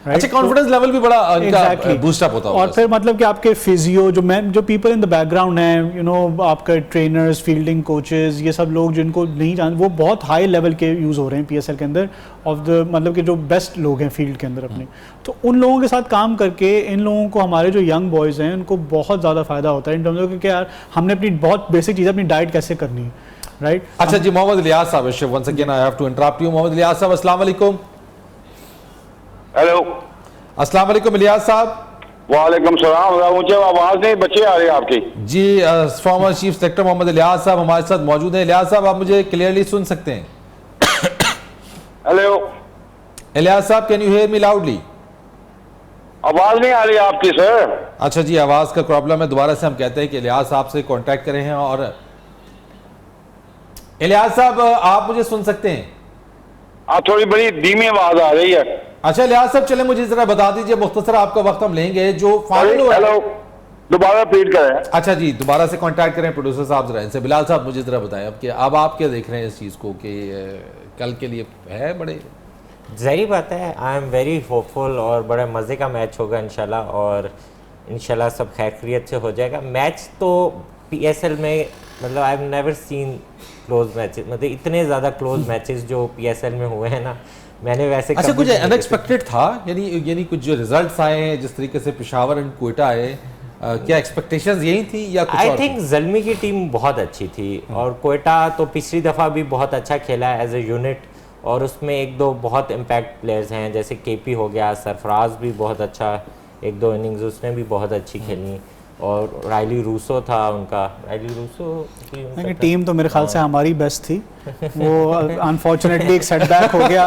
अच्छा, कॉन्फिडेंस लेवल भी बड़ा उनका बूस्ट अप होता है। और फिर मतलब कि आपके फिजियो जो पीपल इन द बैकग्राउंड हैं, यू नो, आपके ट्रेनर्स, फील्डिंग कोचेस, ये सब लोग जिनको नहीं जानते वो बहुत हाई लेवल के यूज़ हो रहे हैं PSL के अंदर, ऑफ द मतलब कि जो बेस्ट लोग हैं फील्ड के अंदर अपने। तो उन लोगों के साथ काम करके इन लोगों को, हमारे जो यंग बॉयज़ हैं, उनको बहुत ज़्यादा फ़ायदा होता है इन टर्म्स ऑफ कि यार हमने अपनी बहुत बेसिक चीज़, अपनी डाइट कैसे करनी है, राइट। अच्छा जी, मोहम्मद इलियास साहब, once again I have to interrupt you. Mohammad Ilyas साहब, अस्सलाम वालेकुम। हेलो, अस्सलाम वालेकुम इलियास साहब। वालेकुम सलाम। ऊंचे आवाज नहीं, बच्चे आ रहे हैं आपकी। जी, former chief selector Mohammad Ilyas sahab हमारे साथ मौजूद हैं। इलियास साहब, आप मुझे क्लियरली सुन सकते हैं? हेलो इलियास साहब, can you hear me loudly? आवाज नहीं आ रही आपकी सर। अच्छा जी, आवाज का प्रॉब्लम है। दोबारा से हम कहते हैं कि इलियास साहब से कांटेक्ट करें हैं। और इलियास साहब, आप मुझे सुन सकते हैं? थोड़ी बड़ी धीमी आवाज आ रही है। अच्छा इलियास साहब, चले मुझे जरा बता दीजिए, मुख्तसर आपका वक्त हम लेंगे, जो फाइनल। हेलो, दोबारा रिपीट करें। अच्छा जी, दोबारा से कांटेक्ट करें प्रोड्यूसर साहब जरा इनसे। बिलाल साहब, मुझे जरा बताएं अब आप क्या देख रहे हैं इस चीज़ को कि कल के लिए है बड़े? ज़ाहिर बात है, आई एम वेरी होपफुल और बड़े मज़े का मैच होगा इंशाल्लाह, और इंशाल्लाह सब खैरियत से हो जाएगा। मैच तो PSL में मतलब I have never seen close matches, मतलब इतने ज़्यादा क्लोज मैचेस जो PSL में हुए हैं ना, मैंने वैसे। अच्छा, कुछ अनएक्सपेक्टेड था यानी कुछ जो रिजल्ट्स आए हैं, जिस तरीके से पेशावर एंड क्वेटा आए, क्या एक्सपेक्टेशंस यही थी या कुछ? आई थिंक ज़ल्मी की टीम बहुत अच्छी थी, और क्वेटा तो पिछली दफ़ा भी बहुत अच्छा खेला है एज ए यूनिट, और उसमें एक दो बहुत इम्पैक्ट प्लेयर्स हैं, जैसे KP हो गया, सरफराज भी बहुत अच्छा, एक दो इनिंग्स उसने भी बहुत अच्छी खेली, और राइली रूसो था उनका। राइली रूसो टीम तो मेरे ख्याल से हमारी बेस्ट थी। वो अनफॉर्चुनेटली एक सेटबैक हो गया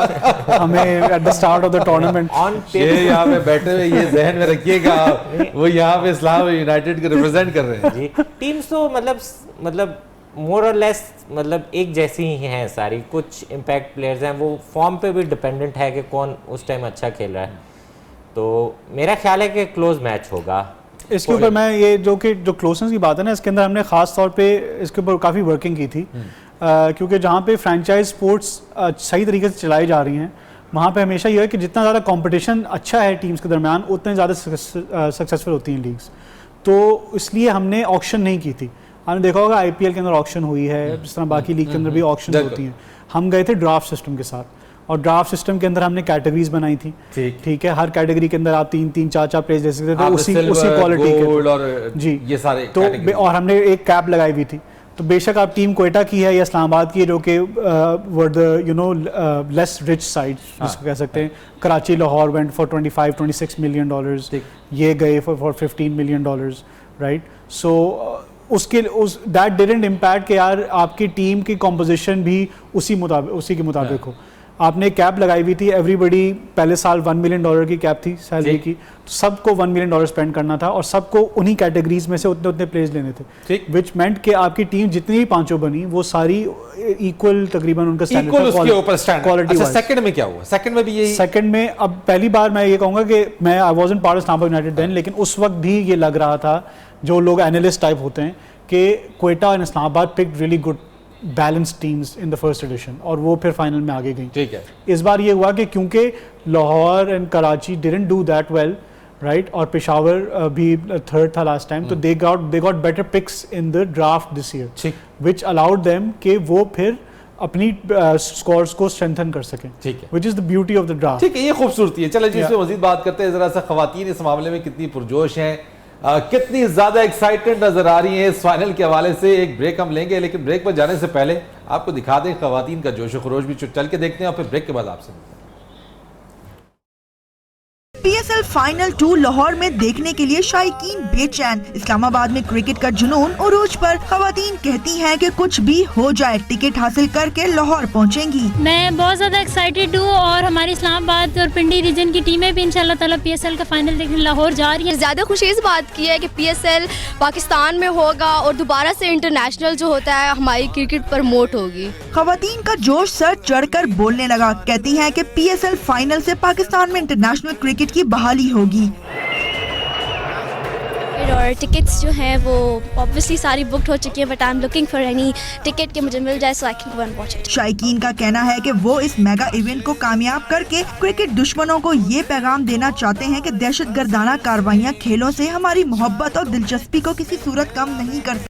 हमें at the start of the tournament. ये यहाँ पे बैठे हुए ये जहन में रखिएगा, वो यहाँ पे इस्लाम यूनाइटेड को रिप्रेजेंट कर रहे हैं जी। टीम्स तो मतलब मोर और लेस मतलब एक जैसी ही हैं सारी। कुछ इम्पैक्ट प्लेयर्स हैं, वो फॉर्म पे भी डिपेंडेंट है कि कौन उस टाइम अच्छा खेल रहा है। तो मेरा ख्याल है कि क्लोज मैच होगा। इसके ऊपर मैं ये जो क्लोजनेस की बात है ना, इसके अंदर हमने ख़ास तौर पे इसके ऊपर काफ़ी वर्किंग की थी, क्योंकि जहाँ पे फ्रेंचाइज स्पोर्ट्स सही तरीके से चलाई जा रही हैं, वहाँ पे हमेशा ये है कि जितना ज़्यादा कंपटीशन अच्छा है टीम्स के दरमियान, उतने ज़्यादा सक्सेसफुल होती हैं लीग्स। तो इसलिए हमने ऑक्शन नहीं की थी। आपने देखा होगा IPL के अंदर ऑक्शन हुई है, जिस तरह बाकी लीग के अंदर भी ऑक्शन होती हैं। हम गए थे ड्राफ्ट सिस्टम के साथ, और ड्राफ्ट सिस्टम के अंदर हमने कैटेगरीज बनाई थी। ठीक है, हर कैटेगरी के अंदर आप 3-3, 4-4 प्लेयर्स ले सकते थे, उसी क्वालिटी के जी ये सारे तो। और हमने एक कैप लगाई हुई थी। तो बेशक आप टीम क्वेटा की है या इस्लामाबाद की है, जो कि were the you know less rich side जिसको कह सकते हैं। Karachi Lahore went for $25-26 million, ये गए फॉर $15 मिलियन, राइट। सो उसके दैट डिडंट इम्पैक्ट कि यार आपकी टीम की कॉम्पोजिशन भी उसी के मुताबिक हो। आपने कैप लगाई हुई थी, एवरीबडी पहले साल $1 मिलियन की कैप थी सैलरी की, तो सबको $1 मिलियन स्पेंड करना था, और सबको उन्हीं कैटेगरीज में से उतने प्लेयर्स लेने थे, विच मेंट कि आपकी टीम जितनी भी पांचों बनी वो सारी इक्वल तकरीबन उनका क्वालिटी। अच्छा, सेकंड में क्या हुआ? सेकंड में भी यही? सेकंड में अब पहली बार मैं ये कहूँगा कि मैं I wasn't part of Islamabad United then, लेकिन उस वक्त भी ये लग रहा था, जो लोग एनालिस्ट टाइप होते हैं, कि Quetta and Islamabad picked really good balance teams in the first edition, और वो फिर फाइनल में आगे गई। ठीक है, इस बार ये हुआ कि क्योंकि Lahore and Karachi didn't do that well, right, और पेशावर भी थर्ड था लास्ट टाइम, तो they got better picks in the draft this year, which allowed them कि वो फिर अपनी स्कोर्स को स्ट्रेंथन कर सकें। ठीक है, which is the beauty of the draft. ठीक है, ये खूबसूरती है। चलो जी, इसमें मजीद बात करते हैं। जरा सा खवातीन इस मामले में कितनी पुरजोश हैं, कितनी ज्यादा एक्साइटेड नजर आ रही हैं इस फाइनल के हवाले से। एक ब्रेक हम लेंगे, लेकिन ब्रेक पर जाने से पहले आपको दिखा दें खवातीन का जोश खरोश भी चल के देखते हैं, और फिर ब्रेक के बाद आपसे। PSL फाइनल 2 लाहौर में देखने के लिए शायकीन बेचैन। इस्लामाबाद में क्रिकेट का जुनून उरूज पर। खवातीन कहती हैं कि कुछ भी हो जाए टिकट हासिल करके लाहौर पहुंचेंगी। मैं बहुत ज़्यादा एक्साइटेड हूँ और हमारी इस्लामाबाद और पिंडी रीजन की टीमें भी इंशाल्लाह ताला PSL का फाइनल देखने लाहौर जा रही है। ज़्यादा खुशी इस बात की है कि PSL पाकिस्तान में होगा और दोबारा से इंटरनेशनल जो होता है हमारी क्रिकेट प्रमोट होगी। खवातीन का जोश सर चढ़कर बोलने लगा। कहती हैं कि PSL फाइनल से पाकिस्तान में इंटरनेशनल क्रिकेट की बहाली होगी। और टिकट्स जो हैं वो ऑब्वियसली सारी बुकड हो चुकी हैं, but I am looking for any ticket कि मुझे मिल जाए so I can go and watch it. शायकीन का कहना है कि वो इस मेगा इवेंट को कामयाब करके क्रिकेट दुश्मनों को ये पैगाम देना चाहते हैं कि दहशतगर्दाना कार्रवाइयाँ खेलों से हमारी मोहब्बत और दिलचस्पी को किसी सूरत कम नहीं कर।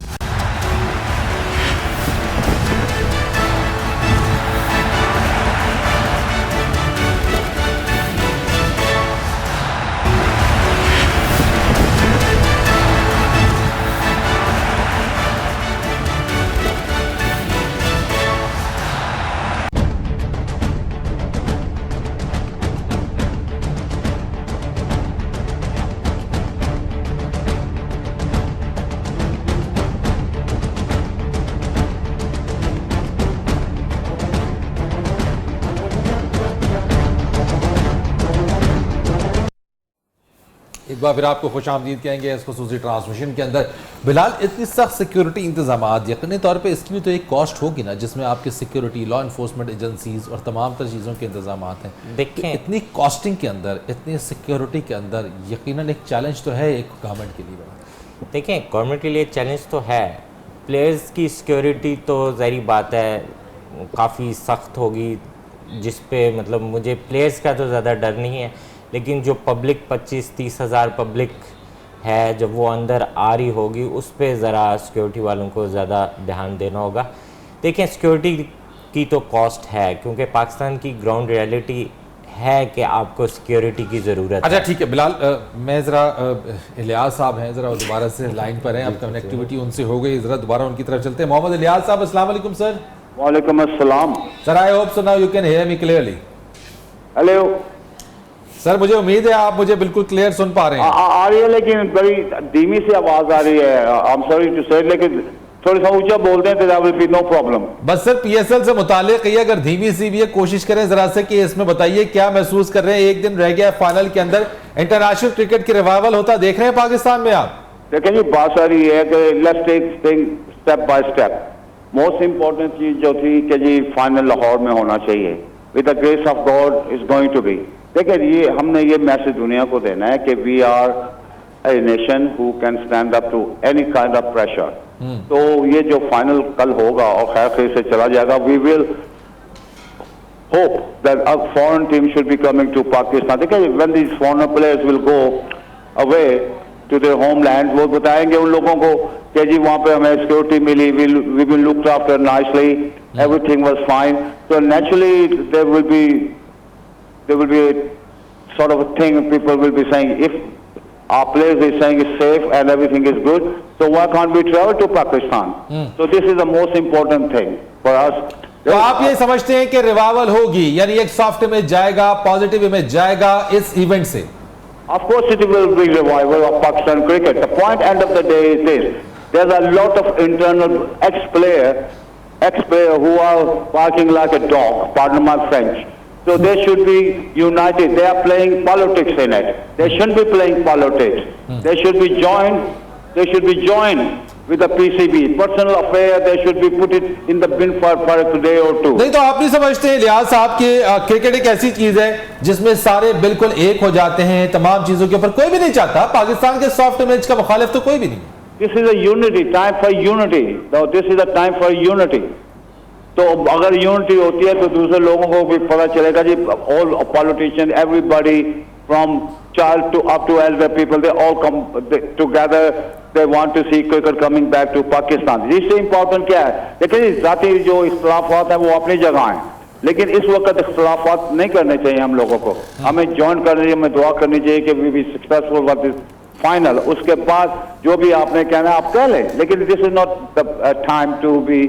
एक बार फिर आपको खुश आमदीद कहेंगे इस खसूसी ट्रांसमिशन के अंदर। बिलाल, इतनी सख्त सिक्योरिटी इंतजाम यकीनी तौर पे इसकी भी तो एक कॉस्ट होगी ना, जिसमें आपकी सिक्योरिटी, लॉ इन्फोर्समेंट एजेंसीज और तमाम तर चीज़ों के इंतजाम हैं। देखें, तो इतनी कॉस्टिंग के अंदर, इतनी सिक्योरिटी के अंदर यकीनन एक चैलेंज तो है एक गवर्नमेंट के लिए। देखें, गवर्नमेंट के लिए चैलेंज तो है। प्लेयर्स की सिक्योरिटी तो ज़ाहिर बात है काफ़ी सख्त होगी, जिस पे मतलब मुझे प्लेयर्स का तो ज़्यादा डर नहीं है, लेकिन जो पब्लिक 25-30 हज़ार पब्लिक है जब वो अंदर आ रही होगी उस पर ज़रा सिक्योरिटी वालों को ज़्यादा ध्यान देना होगा। देखें, सिक्योरिटी की तो कॉस्ट है क्योंकि पाकिस्तान की ग्राउंड रियलिटी है कि आपको सिक्योरिटी की ज़रूरत है। अच्छा ठीक है बिलाल, मैं ज़रा इलियास साहब हैं, ज़रा दोबारा से लाइन पर हैं, अब कनेक्टिविटी उनसे हो गई, ज़रा दोबारा उनकी तरफ चलते हैं। मोहम्मद इलियास साहब, अस्सलाम वालेकुम सर। वालेकुम अस्सलाम sir, I hope so now you can hear me clearly. Hello sir, मुझे उम्मीद है आप मुझे बिल्कुल क्लियर सुन पा रहे हैं। आ रही है लेकिन बड़ी धीमी सी आवाज आ रही है। आई एम सॉरी टू से, लेकिन थोड़ी सा ऊंचा बोलते हैं तो there will be no problem. बस सर, PSL से मुतालिक ये अगर धीमी सी भी है कोशिश करें जरा से कि इसमें बताइए क्या महसूस कर रहे हैं। एक दिन रह गया फाइनल के अंदर, इंटरनेशनल क्रिकेट की रिवाइवल होता देख रहे हैं पाकिस्तान में आप? देखें जी, बात सारी है कि let's take thing step by step. Most important चीज जो थी कि जी फाइनल लाहौर में होना चाहिए, with the grace of God is going to be. देखिए, ये हमने ये मैसेज दुनिया को देना है कि we are a nation who can stand up to any kind of pressure. तो ये जो फाइनल कल होगा और खैर खैर से चला जाएगा, we will hope that a foreign team should be coming to Pakistan. देखिए, when these foreign players will go away to their homeland, वो बताएंगे उन लोगों को कि जी वहां पे हमें सिक्योरिटी मिली, we will looked after nicely, everything was fine. तो naturally there will be a sort of a thing people will be saying, if our players is saying it's safe and everything is good, so why can't we travel to Pakistan? So this is the most important thing for us. तो आप ये समझते हैं कि रिवाइवल होगी, यानी एक सॉफ्ट इमेज जाएगा, पॉजिटिव इमेज जाएगा इस इवेंट से? Of course it will be revival of Pakistan cricket. The point end of the day is this: there's a lot of internal ex-player who are barking like a dog, pardon my French. So they should be united. They are playing politics in it. They shouldn't be playing politics. They should be joined with the PCB. Personal affair, they should be put it in the bin for a day or two. नहीं तो आप नहीं समझते लिहाज साहब कि क्रिकेट एक ऐसी चीज है जिसमें सारे बिल्कुल एक हो जाते हैं, तमाम चीजों के ऊपर कोई भी नहीं चाहता, पाकिस्तान के सॉफ्ट इमेज का मुखालिफ तो कोई भी नहीं। This is a unity, time for unity. Now this is a time for unity. तो अगर यूनिटी होती है तो दूसरे लोगों को भी पता चलेगा जी, all politician, everybody from child to up to elder people, they all come together, they want to see cricket coming back to Pakistan. इससे इंपॉर्टेंट क्या है? देखिए, जाती जो इख्तलाफात हैं वो अपनी जगह हैं, लेकिन इस वक्त इख्तलाफात नहीं करने चाहिए हम लोगों को। हमें ज्वाइन करनी चाहिए, हमें दुआ करनी चाहिए कि we be successful with this final. उसके बाद जो भी आपने कहना है आप कह लें, लेकिन this is not the time to be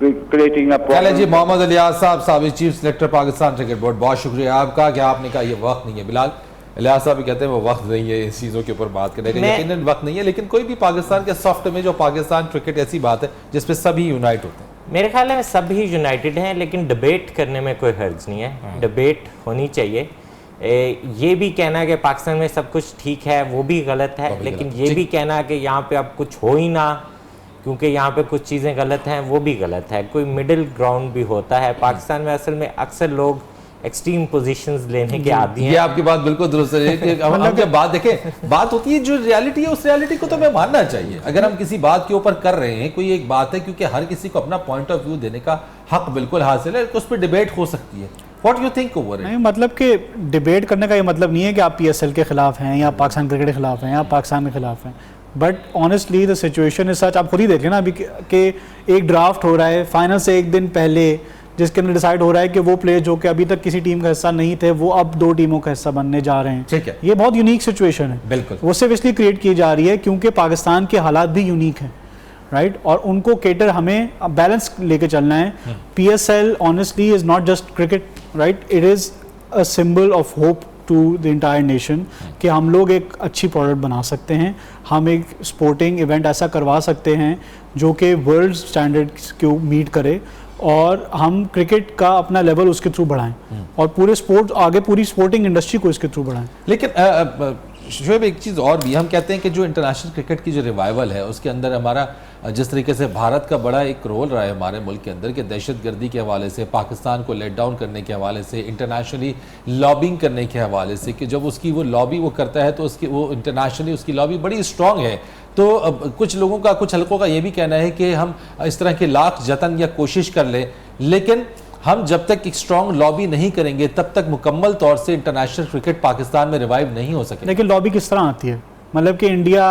creating a problem. जी, मोहम्मद इलियास साहब, साबिक chief selector Pakistan cricket board, बहुत शुक्रिया आपका कि आपने कहा ये वक्त नहीं है। बिलाल, लिहाजा साहब भी कहते हैं वो वक्त नहीं है इस चीज़ों के ऊपर बात करने का, यकीनन वक्त नहीं है, लेकिन कोई भी पाकिस्तान के सॉफ्ट में जो पाकिस्तान क्रिकेट ऐसी बात है जिसपे सभी यूनाइट होते हैं। मेरे ख्याल में सभी यूनाइटेड हैं, लेकिन डिबेट करने में कोई हर्ज नहीं है, डिबेट होनी चाहिए। ये भी कहना कि पाकिस्तान में सब कुछ ठीक है वो भी गलत है, लेकिन ये भी कहना कि यहाँ पे अब कुछ हो ही ना क्योंकि यहाँ पे कुछ चीज़ें गलत हैं वो भी गलत है। कोई मिडिल ग्राउंड भी होता है। पाकिस्तान में असल में अक्सर लोग एक्सट्रीम पोजीशंस लेने के आदी हैं। ये आपकी बात बिल्कुल दुरुस्त है कि हम जब बात देखें, बात होती है जो रियलिटी है उस रियलिटी को तो हमें मानना चाहिए। अगर हम किसी बात के ऊपर कर रहे हैं, कोई एक बात है, क्योंकि हर किसी को अपना पॉइंट ऑफ व्यू देने का हक बिल्कुल हासिल है, उस पर डिबेट हो सकती है। What you think over it? नहीं, मतलब कि डिबेट करने का ये मतलब नहीं है कि आप PSL के खिलाफ हैं या पाकिस्तान क्रिकेट के खिलाफ हैं या पाकिस्तान के खिलाफ हैं, but honestly the situation is such. आप खुद ही देख लेना अभी कि एक ड्राफ्ट हो रहा है फाइनल से एक दिन पहले, जिसके अंदर डिसाइड हो रहा है कि वो प्लेयर जो कि अभी तक किसी टीम का हिस्सा नहीं थे वो अब 2 टीमों का हिस्सा बनने जा रहे हैं। ठीक है, ये बहुत यूनिक सिचुएशन है। बिल्कुल, वो सिर्फ इसलिए क्रिएट की जा रही है क्योंकि पाकिस्तान के हालात भी यूनिक हैं, राइट, और उनको केटर हमें बैलेंस लेके चलना है। PSL honestly is not just cricket, right, it is a symbol of hope to the entire nation कि हम लोग एक अच्छी प्रोडक्ट बना सकते हैं, हम एक स्पोर्टिंग इवेंट ऐसा करवा सकते हैं जो कि वर्ल्ड स्टैंडर्ड्स को मीट करे और हम क्रिकेट का अपना लेवल उसके थ्रू बढ़ाएं और पूरे स्पोर्ट आगे पूरी स्पोर्टिंग इंडस्ट्री को इसके थ्रू बढ़ाएं। लेकिन शोएब एक चीज़ और भी, हम कहते हैं कि जो इंटरनेशनल क्रिकेट की जो रिवाइवल है उसके अंदर हमारा जिस तरीके से भारत का बड़ा एक रोल रहा है हमारे मुल्क के अंदर कि दहशतगर्दी के हवाले से, पाकिस्तान को लेट डाउन करने के हवाले से, इंटरनेशनली लॉबिंग करने के हवाले से, कि जब उसकी वो लॉबी वो करता है तो उसकी वो इंटरनेशनली उसकी लॉबी बड़ी स्ट्रॉन्ग है। तो कुछ लोगों का, कुछ हलकों का ये भी कहना है कि हम इस तरह के लाख जतन या कोशिश कर लें, लेकिन हम जब तक एक स्ट्रॉन्ग लॉबी नहीं करेंगे तब तक मुकम्मल तौर से इंटरनेशनल क्रिकेट पाकिस्तान में रिवाइव नहीं हो सके। लेकिन लॉबी किस तरह आती है? मतलब कि इंडिया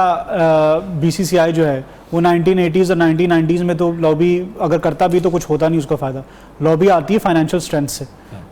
BCCI जो है वो 1980s और 1990s में तो लॉबी अगर करता भी तो कुछ होता नहीं उसका फ़ायदा। लॉबी आती है फाइनेंशियल स्ट्रेंथ से,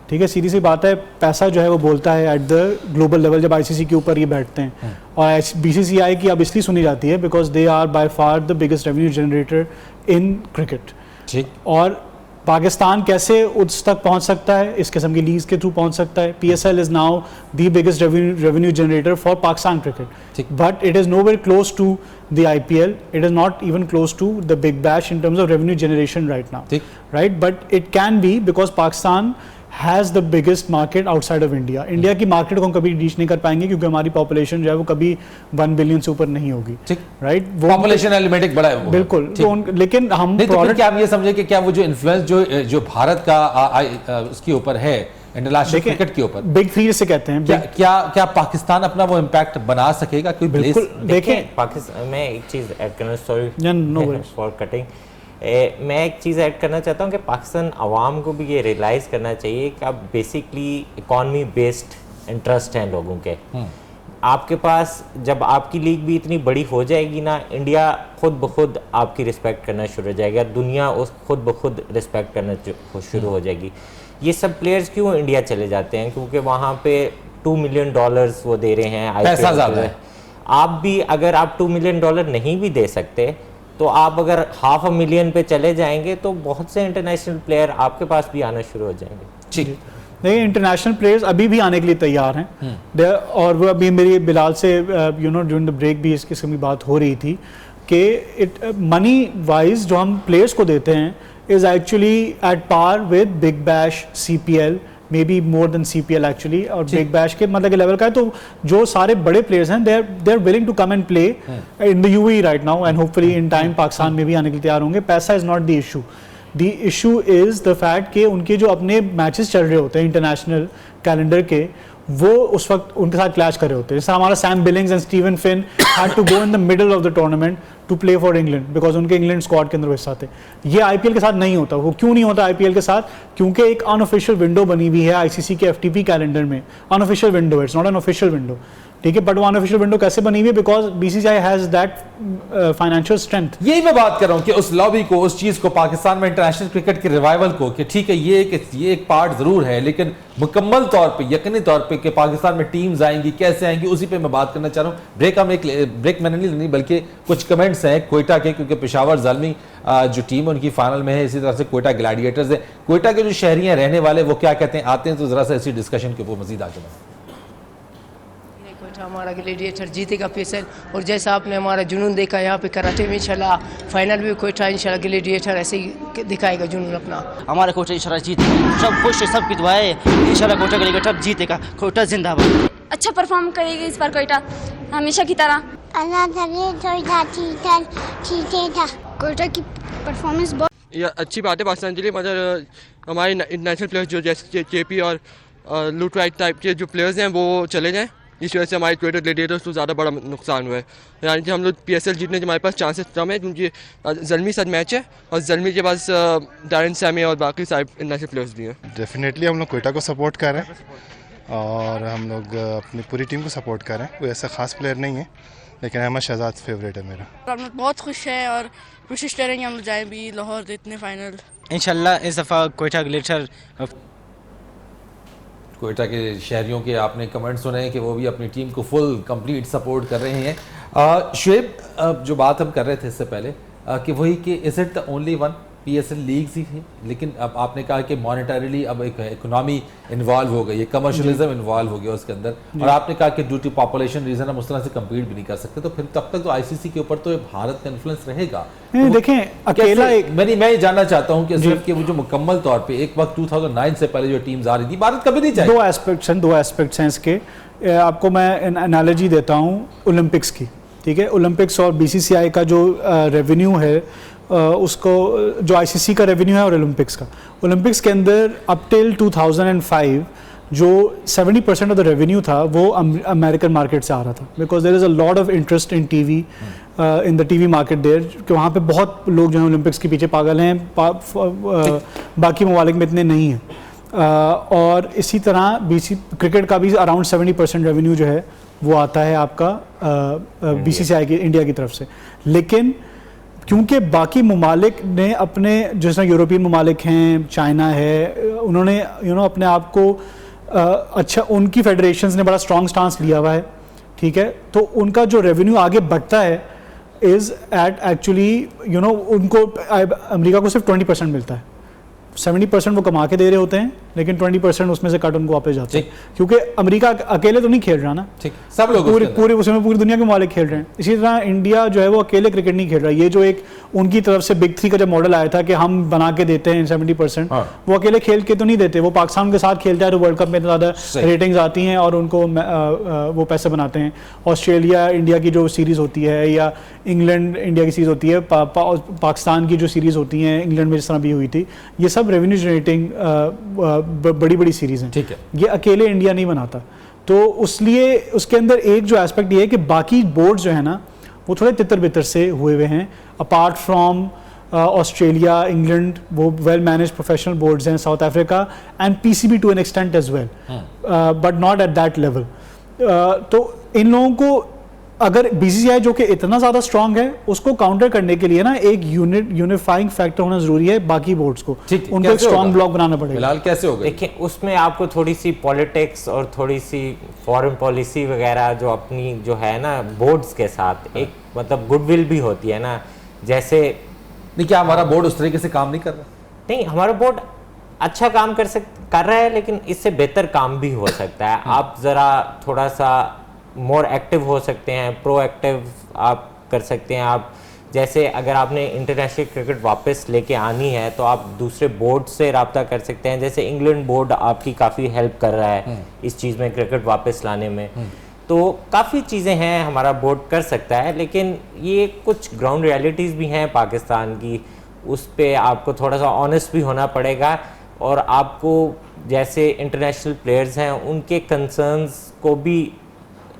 ठीक है, सीधी सी बात है। पैसा जो है वो बोलता है एट द ग्लोबल लेवल जब ICC के ऊपर ये बैठते हैं। और BCCI की अब इसलिए सुनी जाती है because they are by far the biggest revenue generator in cricket. ठीक, और पाकिस्तान कैसे उस तक पहुंच सकता है? इस किस्म की लीज के थ्रू पहुंच सकता है। PSL is now the biggest revenue generator for Pakistan cricket, but it is nowhere close to the IPL, it is not even close to the big bash in terms of revenue generation right now, right, but it can be because Pakistan has the biggest market outside of India. India की मार्केट को हम कभी रीच नहीं कर पाएंगे क्योंकि हमारी पॉपुलेशन जो है वो कभी 1 बिलियन से ऊपर नहीं होगी, राइट, वो पॉपुलेशन एलिमेंट एक बड़ा है वो, बिल्कुल। तो लेकिन हम नहीं, तो क्या हम ये समझे कि क्या वो जो इन्फ्लुएंस जो भारत का उसके ऊपर है इंटरनेशनल क्रिकेट के ऊपर, बिग 3 से कहते हैं, क्या पाकिस्तान अपना वो इम्पैक्ट बना सकेगा? कोई बिल्कुल। देखें पाकिस्तान में एक चीज़ ऐड करना, सॉरी फॉर कटिंग, मैं एक चीज़ ऐड करना चाहता हूँ कि पाकिस्तान आवाम को भी ये रियलाइज़ करना चाहिए कि अब बेसिकली इकॉनमी बेस्ड इंटरेस्ट हैं लोगों के। आपके पास जब आपकी लीग भी इतनी बड़ी हो जाएगी ना, इंडिया खुद ब खुद आपकी रिस्पेक्ट करना शुरू हो जाएगा, दुनिया उस खुद ब खुद रिस्पेक्ट करना शुरू हो जाएगी। ये सब प्लेयर्स क्यों इंडिया चले जाते हैं? क्योंकि वहाँ पे $2 मिलियन वो दे रहे हैं, पैसा ज़्यादा है। आप भी अगर आप $2 मिलियन नहीं भी दे सकते तो आप अगर $500,000 पे चले जाएंगे तो बहुत से इंटरनेशनल प्लेयर आपके पास भी आना शुरू हो जाएंगे। ठीक, नहीं, इंटरनेशनल प्लेयर्स अभी भी आने के लिए तैयार हैं। और वो अभी मेरी बिलाल से ड्यूरिंग द ब्रेक भी इस किस्म की बात हो रही थी कि मनी वाइज जो हम प्लेयर्स को देते हैं is actually at par with big bash, CPL, may be more than CPL actually, और बिग बैश के मतलब के लेवल का है। तो जो सारे बड़े प्लेयर्स हैं they are willing to come and play in the UAE right now and hopefully in time Pakistan में भी आने के लिए तैयार होंगे। पैसा is not the issue, the issue is the fact कि उनके जो अपने मैचेस चल रहे होते हैं इंटरनेशनल कैलेंडर के, वो उस वक्त उनके साथ क्लैश कर रहे होते हैं। जैसे हमारा Sam Billings and Steven Finn had to go in the middle of the tournament to play for England because उनके इंग्लैंड स्क्वाड के अंदर हिस्सा थे। ये IPL के साथ नहीं होता। वो क्यों नहीं होता IPL के साथ? क्योंकि एक अनऑफिशियल विंडो बनी हुई है ICC के FTP कैलेंडर में। Unofficial window, it's not an official window, ठीक है, बट वो अनऑफिशियल विंडो कैसे बनी हुई है? Because BCCI has that financial strength. यही मैं बात कर रहा हूँ कि उस लॉबी को, उस चीज को, पाकिस्तान में इंटरनेशनल क्रिकेट के रिवाइवल को, कि ठीक है ये एक पार्ट जरूर है, लेकिन मुकम्मल तौर पे, यकीनी तौर पे कि पाकिस्तान में टीम्स आएंगी, कैसे आएंगी, उसी पे मैं बात करना चाह रहा हूँ। ब्रेक मैंने नहीं लेनी, बल्कि कुछ कमेंट्स हैं क्वेटा के, क्योंकि पेशावर ज़ल्मी जो टीम उनकी फाइनल में है, इसी तरह से क्वेटा ग्लैडिएटर्स है। क्वेटा के जो शहरी हैं रहने वाले, वो क्या कहते हैं, आते हैं तो जरा सा इसी डिस्कशन के ऊपर मजीद आगे बढ़ें। कोयटा हमारा ग्लैडिएटर जीतेगा पीएसएल, और जैसा आपने हमारा जुनून देखा यहाँ पे कराटे में, इंशाल्लाह फाइनल भी कोयटा इंशाल्लाह ग्लैडिएटर ऐसे ही दिखाएगा जुनून अपना। हमारा कोयटा इंशाल्लाह जीतेगा, सब खुश है, सब की दुआ है, इंशाल्लाह कोयटा ग्लैडिएटर जीतेगा, कोयटा जिंदाबाद। अच्छा परफॉर्म करेगी इस बार कोयटा हमेशा की तरह। कोयटा की परफॉर्मेंस बहुत ये अच्छी बात है पाकिस्तान के लिए, मगर हमारे इंटरनेशनल प्लेयर्स जो जैसे जेपी और लूट राइट टाइप के जो प्लेयर्स हैं वो चले जाएं, इस वजह से हमारे कोयटा ग्लैडिएटर्स को ज़्यादा बड़ा नुकसान हुआ है। यानी कि हम लोग पीएसएल जीतने के हमारे पास चांसेस कम है, क्योंकि ज़ल्मी साथ मैच है और ज़ल्मी के पास डैरेन सैमी और बाकी सारे इंटरनेशनल प्लेयर्स भी हैं। डेफिनेटली हम लोग कोयटा को सपोर्ट कर रहे हैं और हम लोग अपनी पूरी टीम को सपोर्ट कर रहे हैं। कोई ऐसा खास प्लेयर नहीं है, लेकिन अहमद शहजाद फेवरेट है मेरा। हम लोग बहुत खुश हैं और कोशिश करेंगे हम लोग जाएँ भी लाहौर जीतने फाइनल। इंशाल्लाह इस दफ़ा कोयटा ग्लैडिएटर। कोयटा के शहरियों के आपने कमेंट सुने हैं कि वो भी अपनी टीम को फुल कंप्लीट सपोर्ट कर रहे हैं। शुएब, जो बात हम कर रहे थे इससे पहले कि वही कि is it the only one PSL leagues ही थी, लेकिन अब आपने कहा कि मॉनेटरीली अब एक इकोनॉमी इन्वॉल्व हो गई है, कमर्शलिज्म इन्वॉल्व हो गया उसके अंदर, और आपने कहा कि ड्यू टू पॉपुलेशन रीजन हम उस तरह से कम्पीट भी नहीं कर सकते, तो फिर तब तक तो आईसीसी के ऊपर तो भारत का इन्फ्लुएंस रहेगा। तो देखें अकेला एक मैं ये जानना चाहता हूँ कि सिर्फ कि वो जो मुकम्मल तौर पे एक वक्त 2009 से पहले जो टीम्स आ रही थी भारत कभी नहीं चाहिए। दो एस्पेक्ट्स हैं इसके। आपको मैं एनालॉजी देता हूँ ओलंपिक्स की, ठीक है। ओलंपिक्स और बीसीसीआई का जो रेवेन्यू है उसको, जो आईसीसी का रेवेन्यू है और ओलंपिक्स का, ओलंपिक्स के अंदर अप टिल 2005 जो 70% ऑफ द रेवेन्यू था वो अमेरिकन मार्केट से आ रहा था, because there is a lot of interest in TV, in the TV market there, कि वहाँ पे बहुत लोग जो हैं ओलंपिक्स के पीछे पागल हैं, बाकी ममालिक में इतने नहीं हैं। और इसी तरह क्रिकेट का भी अराउंड 70% रेवेन्यू जो है वो आता है आपका बीसीसीआई की, इंडिया की तरफ से। लेकिन क्योंकि बाकी ममालिक ने अपने, जैसे यूरोपियन ममालिक हैं, चाइना है, उन्होंने अपने आप को अच्छा, उनकी फेडरेशंस ने बड़ा स्ट्रॉन्ग स्टांस लिया हुआ है, ठीक है। तो उनका जो रेवेन्यू आगे बढ़ता है इज़ एट एक्चुअली उनको अमेरिका को सिर्फ 20% मिलता है, 70% वो कमा के दे रहे होते हैं, लेकिन 20% उसमें से कट उनको वापस जाते हैं, क्योंकि अमेरिका अकेले तो नहीं खेल रहा ना, ठीक, सब लोग पूरी दुनिया के मालिक खेल रहे हैं। इसी तरह इंडिया जो है वो अकेले क्रिकेट नहीं खेल रहा। ये जो एक उनकी तरफ से बिग 3 का जब मॉडल आया था कि हम बना के देते हैं 70%, वो अकेले खेल के तो नहीं देते, वो पाकिस्तान के साथ खेलता है तो वर्ल्ड कप में इतना ज़्यादा रेटिंग्स आती हैं और उनको वो पैसे बनाते हैं। ऑस्ट्रेलिया इंडिया की जो सीरीज़ होती है, या इंग्लैंड इंडिया की सीरीज़ होती है, पाकिस्तान की जो सीरीज़ होती हैं इंग्लैंड में जिस तरह भी हुई थी, ये सब रेवेन्यू जनरेटिंग बड़ी बड़ी सीरीज हैं, ठीक है। ये अकेले इंडिया नहीं बनाता, तो उसलिए उसके अंदर एक जो एस्पेक्ट ये है कि बाकी बोर्ड जो है ना वो थोड़े तितर बितर से हुए हुए हैं, अपार्ट फ्रॉम ऑस्ट्रेलिया, इंग्लैंड, वो वेल मैनेज प्रोफेशनल बोर्ड्स हैं, South Africa and PCB to an extent as well, but not at that level. तो इन लोगों को अगर बीसीसीआई जो कि इतना ज़्यादा स्ट्रांग है उसको काउंटर करने के लिए ना एक यूनिफाइंग फैक्टर होना जरूरी है बाकी बोर्ड्स को, उनको एक स्ट्रांग ब्लॉक बनाना पड़ेगा। फिलहाल कैसे होगा? देखिए उसमें आपको थोड़ी सी पॉलिटिक्स और थोड़ी सी फॉरेन पॉलिसी वगैरह जो अपनी जो है ना बोर्ड्स के साथ एक मतलब गुडविल भी होती है ना, जैसे नहीं क्या हमारा बोर्ड उस तरीके से काम नहीं कर रहा? नहीं, हमारा बोर्ड अच्छा काम कर रहा है, लेकिन इससे बेहतर काम भी हो सकता है। आप ज़रा थोड़ा सा मोर एक्टिव हो सकते हैं, प्रोएक्टिव आप कर सकते हैं। आप जैसे अगर आपने इंटरनेशनल क्रिकेट वापस लेके आनी है तो आप दूसरे बोर्ड से रब्ता कर सकते हैं, जैसे इंग्लैंड बोर्ड आपकी काफ़ी हेल्प कर रहा है इस चीज़ में, क्रिकेट वापस लाने में। तो काफ़ी चीज़ें हैं हमारा बोर्ड कर सकता है, लेकिन ये कुछ ग्राउंड रियलिटीज़ भी हैं पाकिस्तान की, उस पर आपको थोड़ा सा ऑनेस्ट भी होना पड़ेगा, और आपको जैसे इंटरनेशनल प्लेयर्स हैं उनके कंसर्न्स को भी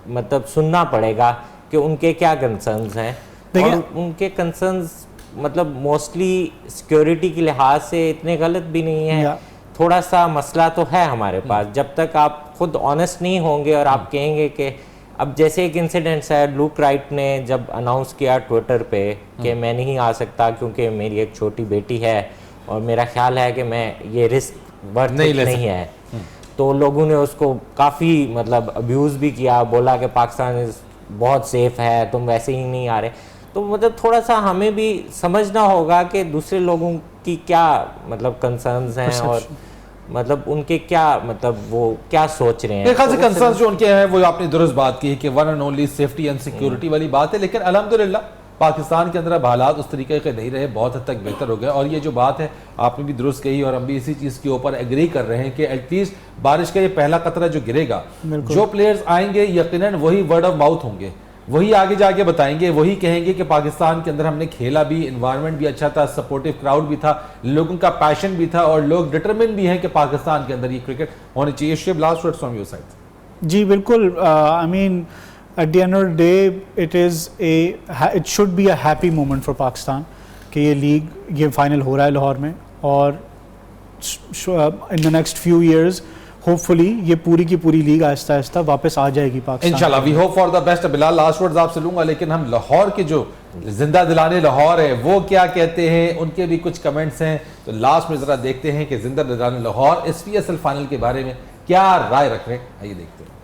मतलब सुनना पड़ेगा कि उनके क्या कंसर्न्स हैं, और उनके कंसर्न्स मतलब मोस्टली सिक्योरिटी के लिहाज से इतने गलत भी नहीं है। थोड़ा सा मसला तो है हमारे पास, जब तक आप खुद ऑनेस्ट नहीं होंगे और आप कहेंगे कि अब जैसे एक इंसिडेंट है, लूक राइट ने जब अनाउंस किया ट्विटर पे कि मैं नहीं आ सकता क्योंकि मेरी एक छोटी बेटी है और मेरा ख्याल है कि मैं ये रिस्क वर्थ नहीं है, तो लोगों ने उसको काफ़ी मतलब अब्यूज़ भी किया, बोला कि पाकिस्तान बहुत सेफ़ है, तुम वैसे ही नहीं आ रहे। तो मतलब थोड़ा सा हमें भी समझना होगा कि दूसरे लोगों की क्या मतलब कंसर्न्स हैं और मतलब उनके क्या, मतलब वो क्या सोच रहे हैं? मेरे ख्याल से तो कंसर्न जो उनके हैं वो आपने दुरुस्त बात की है कि one and only safety and security वाली बात है, लेकिन अल्हम्दुलिल्लाह पाकिस्तान के अंदर अब हालात उस तरीके के नहीं रहे, बहुत हद तक बेहतर हो गए। और ये जो बात है आपने भी दुरुस्त कही और हम भी इसी चीज़ के ऊपर एग्री कर रहे हैं कि एटलीस्ट बारिश का ये पहला कतरा जो गिरेगा, जो प्लेयर्स आएंगे यकीनन वही वर्ड ऑफ माउथ होंगे, वही आगे जाके बताएंगे, वही कहेंगे कि पाकिस्तान के अंदर हमने खेला भी, इन्वायरमेंट भी अच्छा था, सपोर्टिव क्राउड भी था, लोगों का पैशन भी था और लोग डिटरमिन भी हैं कि पाकिस्तान के अंदर ये क्रिकेट होनी चाहिए। Shiv, last words from your side. जी बिल्कुल, I mean at the end of the day it should be a happy moment for Pakistan कि ये लीग, ये फाइनल हो रहा है लाहौर में और in the next few years hopefully ये पूरी की पूरी लीग आहिस्ता आहिस्ता वापस आ जाएगी पाकिस्तान। इंशाल्लाह, we hope for the best. Bilal, last words आपसे लूंगा, लेकिन हम लाहौर के जो जिंदा दिलाने लाहौर है वो क्या कहते हैं, उनके भी कुछ कमेंट्स हैं, तो लास्ट में जरा देखते हैं कि जिंदा दिलाने लाहौर इस PSL फाइनल के बारे में क्या राय रख रहे हैं, आइए देखते हैं।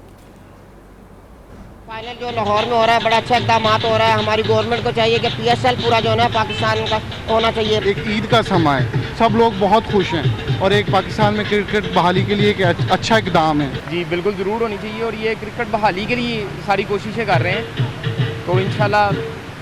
फाइनल जो लाहौर में हो रहा है बड़ा अच्छा इक़दाम हो रहा है। हमारी गवर्नमेंट को चाहिए कि PSL पूरा जो है ना पाकिस्तान का होना चाहिए। एक ईद का समय है, सब लोग बहुत खुश हैं और एक पाकिस्तान में क्रिकेट बहाली के लिए एक अच्छा इक़दाम है। जी बिल्कुल ज़रूर होनी चाहिए और ये क्रिकेट बहाली के लिए सारी कोशिशें कर रहे हैं, तो इंशाल्लाह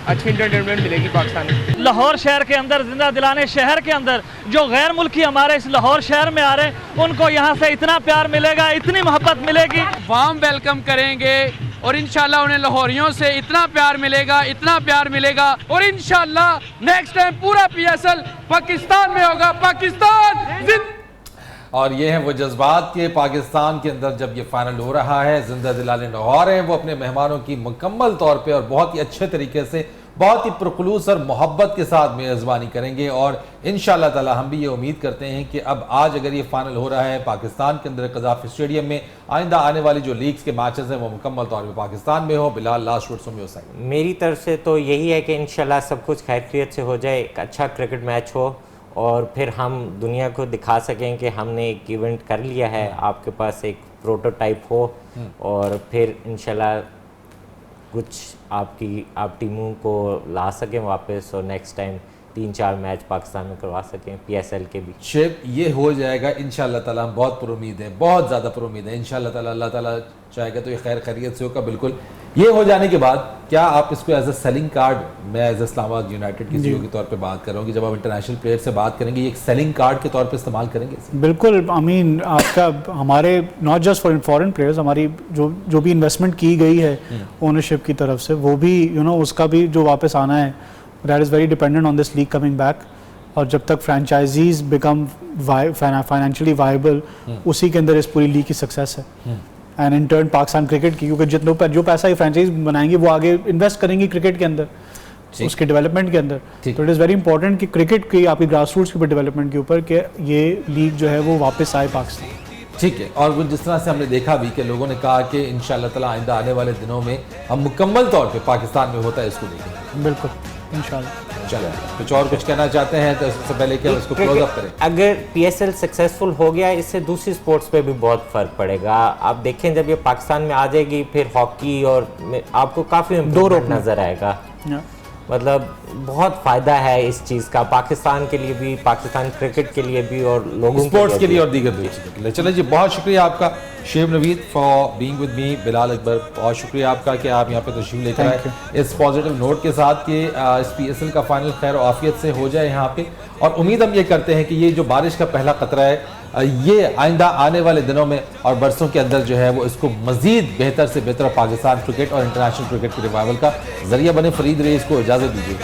अच्छी इंटरटेनमेंट मिलेगी पाकिस्तान में। लाहौर शहर के अंदर, जिंदा दिलाने शहर के अंदर जो गैर मुल्की हमारे इस लाहौर शहर में आ रहे हैं उनको यहाँ से इतना प्यार मिलेगा, इतनी मोहब्बत मिलेगी, वार्म वेलकम करेंगे और इंशाल्लाह उन्हें लाहौरियों से इतना प्यार मिलेगा, इतना प्यार मिलेगा और इंशाल्लाह नेक्स्ट टाइम पूरा PSL पाकिस्तान में होगा। पाकिस्तान और ये हैं वो जज्बात के पाकिस्तान के अंदर जब ये फाइनल हो रहा है, जिंदा दिलाने लाहौर हैं वो अपने मेहमानों की मुकम्मल तौर पे और बहुत ही अच्छे तरीके से, बहुत ही पुरखुलूस और मोहब्बत के साथ मेज़बानी करेंगे। और इंशाअल्लाह ताला हम भी ये उम्मीद करते हैं कि अब आज अगर ये फाइनल हो रहा है पाकिस्तान के अंदर कज़ाफ़ी स्टेडियम में, आइंदा आने वाली जो लीग्स के मैचेस हैं वो मुकम्मल तौर पे पाकिस्तान में हो। Bilal, last words from your side. मेरी तरफ से तो यही है कि इंशाल्लाह सब कुछ खैरियत से हो जाए, एक अच्छा क्रिकेट मैच हो और फिर हम दुनिया को दिखा सकें कि हमने एक इवेंट कर लिया है, आपके पास एक प्रोटोटाइप हो और फिर इंशाल्लाह कुछ आप टीमों को ला सकें वापस और नेक्स्ट टाइम 3-4 मैच पाकिस्तान में करवा सकें PSL के भी। शेब, ये हो जाएगा इंशाअल्लाह ताला, हम बहुत पुरुमीद हैं, बहुत ज़्यादा पुरुमीद हैं। इंशाअल्लाह ताला, अल्लाह ताला चाहेगा तो ये खैर खैरियत से होगा। बिल्कुल, ये हो जाने के बाद क्या आप इसको एज अ सेलिंग कार्ड, मैं एज इस्लामाबाद यूनाइटेड की CEO के तौर पे बात कर रहा हूँ कि जब आप इंटरनेशनल प्लेयर से बात करेंगे, ये एक सेलिंग कार्ड के तौर पे इस्तेमाल करेंगे? बिल्कुल, आई मीन आपका हमारे not just for foreign players, हमारी जो भी इन्वेस्टमेंट की गई है ओनरशिप की तरफ से, वो भी उसका भी जो वापस आना है, that is very dependent on this league coming back. और जब तक फ्रेंचाइजीज बिकम फाइनेंशियली वाइबल, उसी के अंदर इस पूरी लीग की सक्सेस है and in turn Pakistan cricket की, क्योंकि जितने जो पैसा ये फ्रेंचाइज बनाएंगे वो आगे इन्वेस्ट करेंगे क्रिकेट के अंदर, उसके डेवलपमेंट के अंदर। तो इट इज़ वेरी इंपॉर्टेंट कि क्रिकेट की आपकी ग्रास रूट्स के ऊपर डेवलपमेंट के ऊपर कि ये लीग जो है वो वापस आए पाकिस्तान। ठीक है, और वो जिस तरह से हमने देखा भी कि लोगों ने कहा कि इंशाअल्लाह ताला आइंदा आने वाले दिनों में हम मुकम्मल तौर पे पाकिस्तान में होता है इसको देखेंगे। बिल्कुल, इंशाअल्लाह। चलो, कुछ और कुछ कहना चाहते हैं तो इससे पहले कि इसको क्लोज अप करें। अगर PSL सक्सेसफुल हो गया, इससे दूसरी स्पोर्ट्स पे भी बहुत फ़र्क पड़ेगा। आप देखें जब ये पाकिस्तान में आ जाएगी, फिर हॉकी और आपको काफ़ी इम्प्रूवमेंट नज़र आएगा। मतलब बहुत फ़ायदा है इस चीज़ का, पाकिस्तान के लिए भी, पाकिस्तान क्रिकेट के लिए भी और लोगों स्पोर्ट्स के लिए और दीगर चीज़ों के लिए। चलो जी, बहुत शुक्रिया आपका Shoaib Naveed for being with me. Bilal Akbar, बहुत शुक्रिया आपका कि आप यहाँ पे तशरीफ लेकर आए इस पॉजिटिव नोट के साथ कि इस PSL का फाइनल खैर और आफियत से हो जाए यहाँ पे। और उम्मीद हम ये करते हैं कि ये जो बारिश का पहला खतरा है ये आइंदा आने वाले दिनों में और बरसों के अंदर जो है वो इसको मजीद बेहतर से बेहतर पाकिस्तान क्रिकेट और इंटरनेशनल क्रिकेट के रिवाइवल का जरिया बने। फरीद रईस को इजाज़त दीजिए।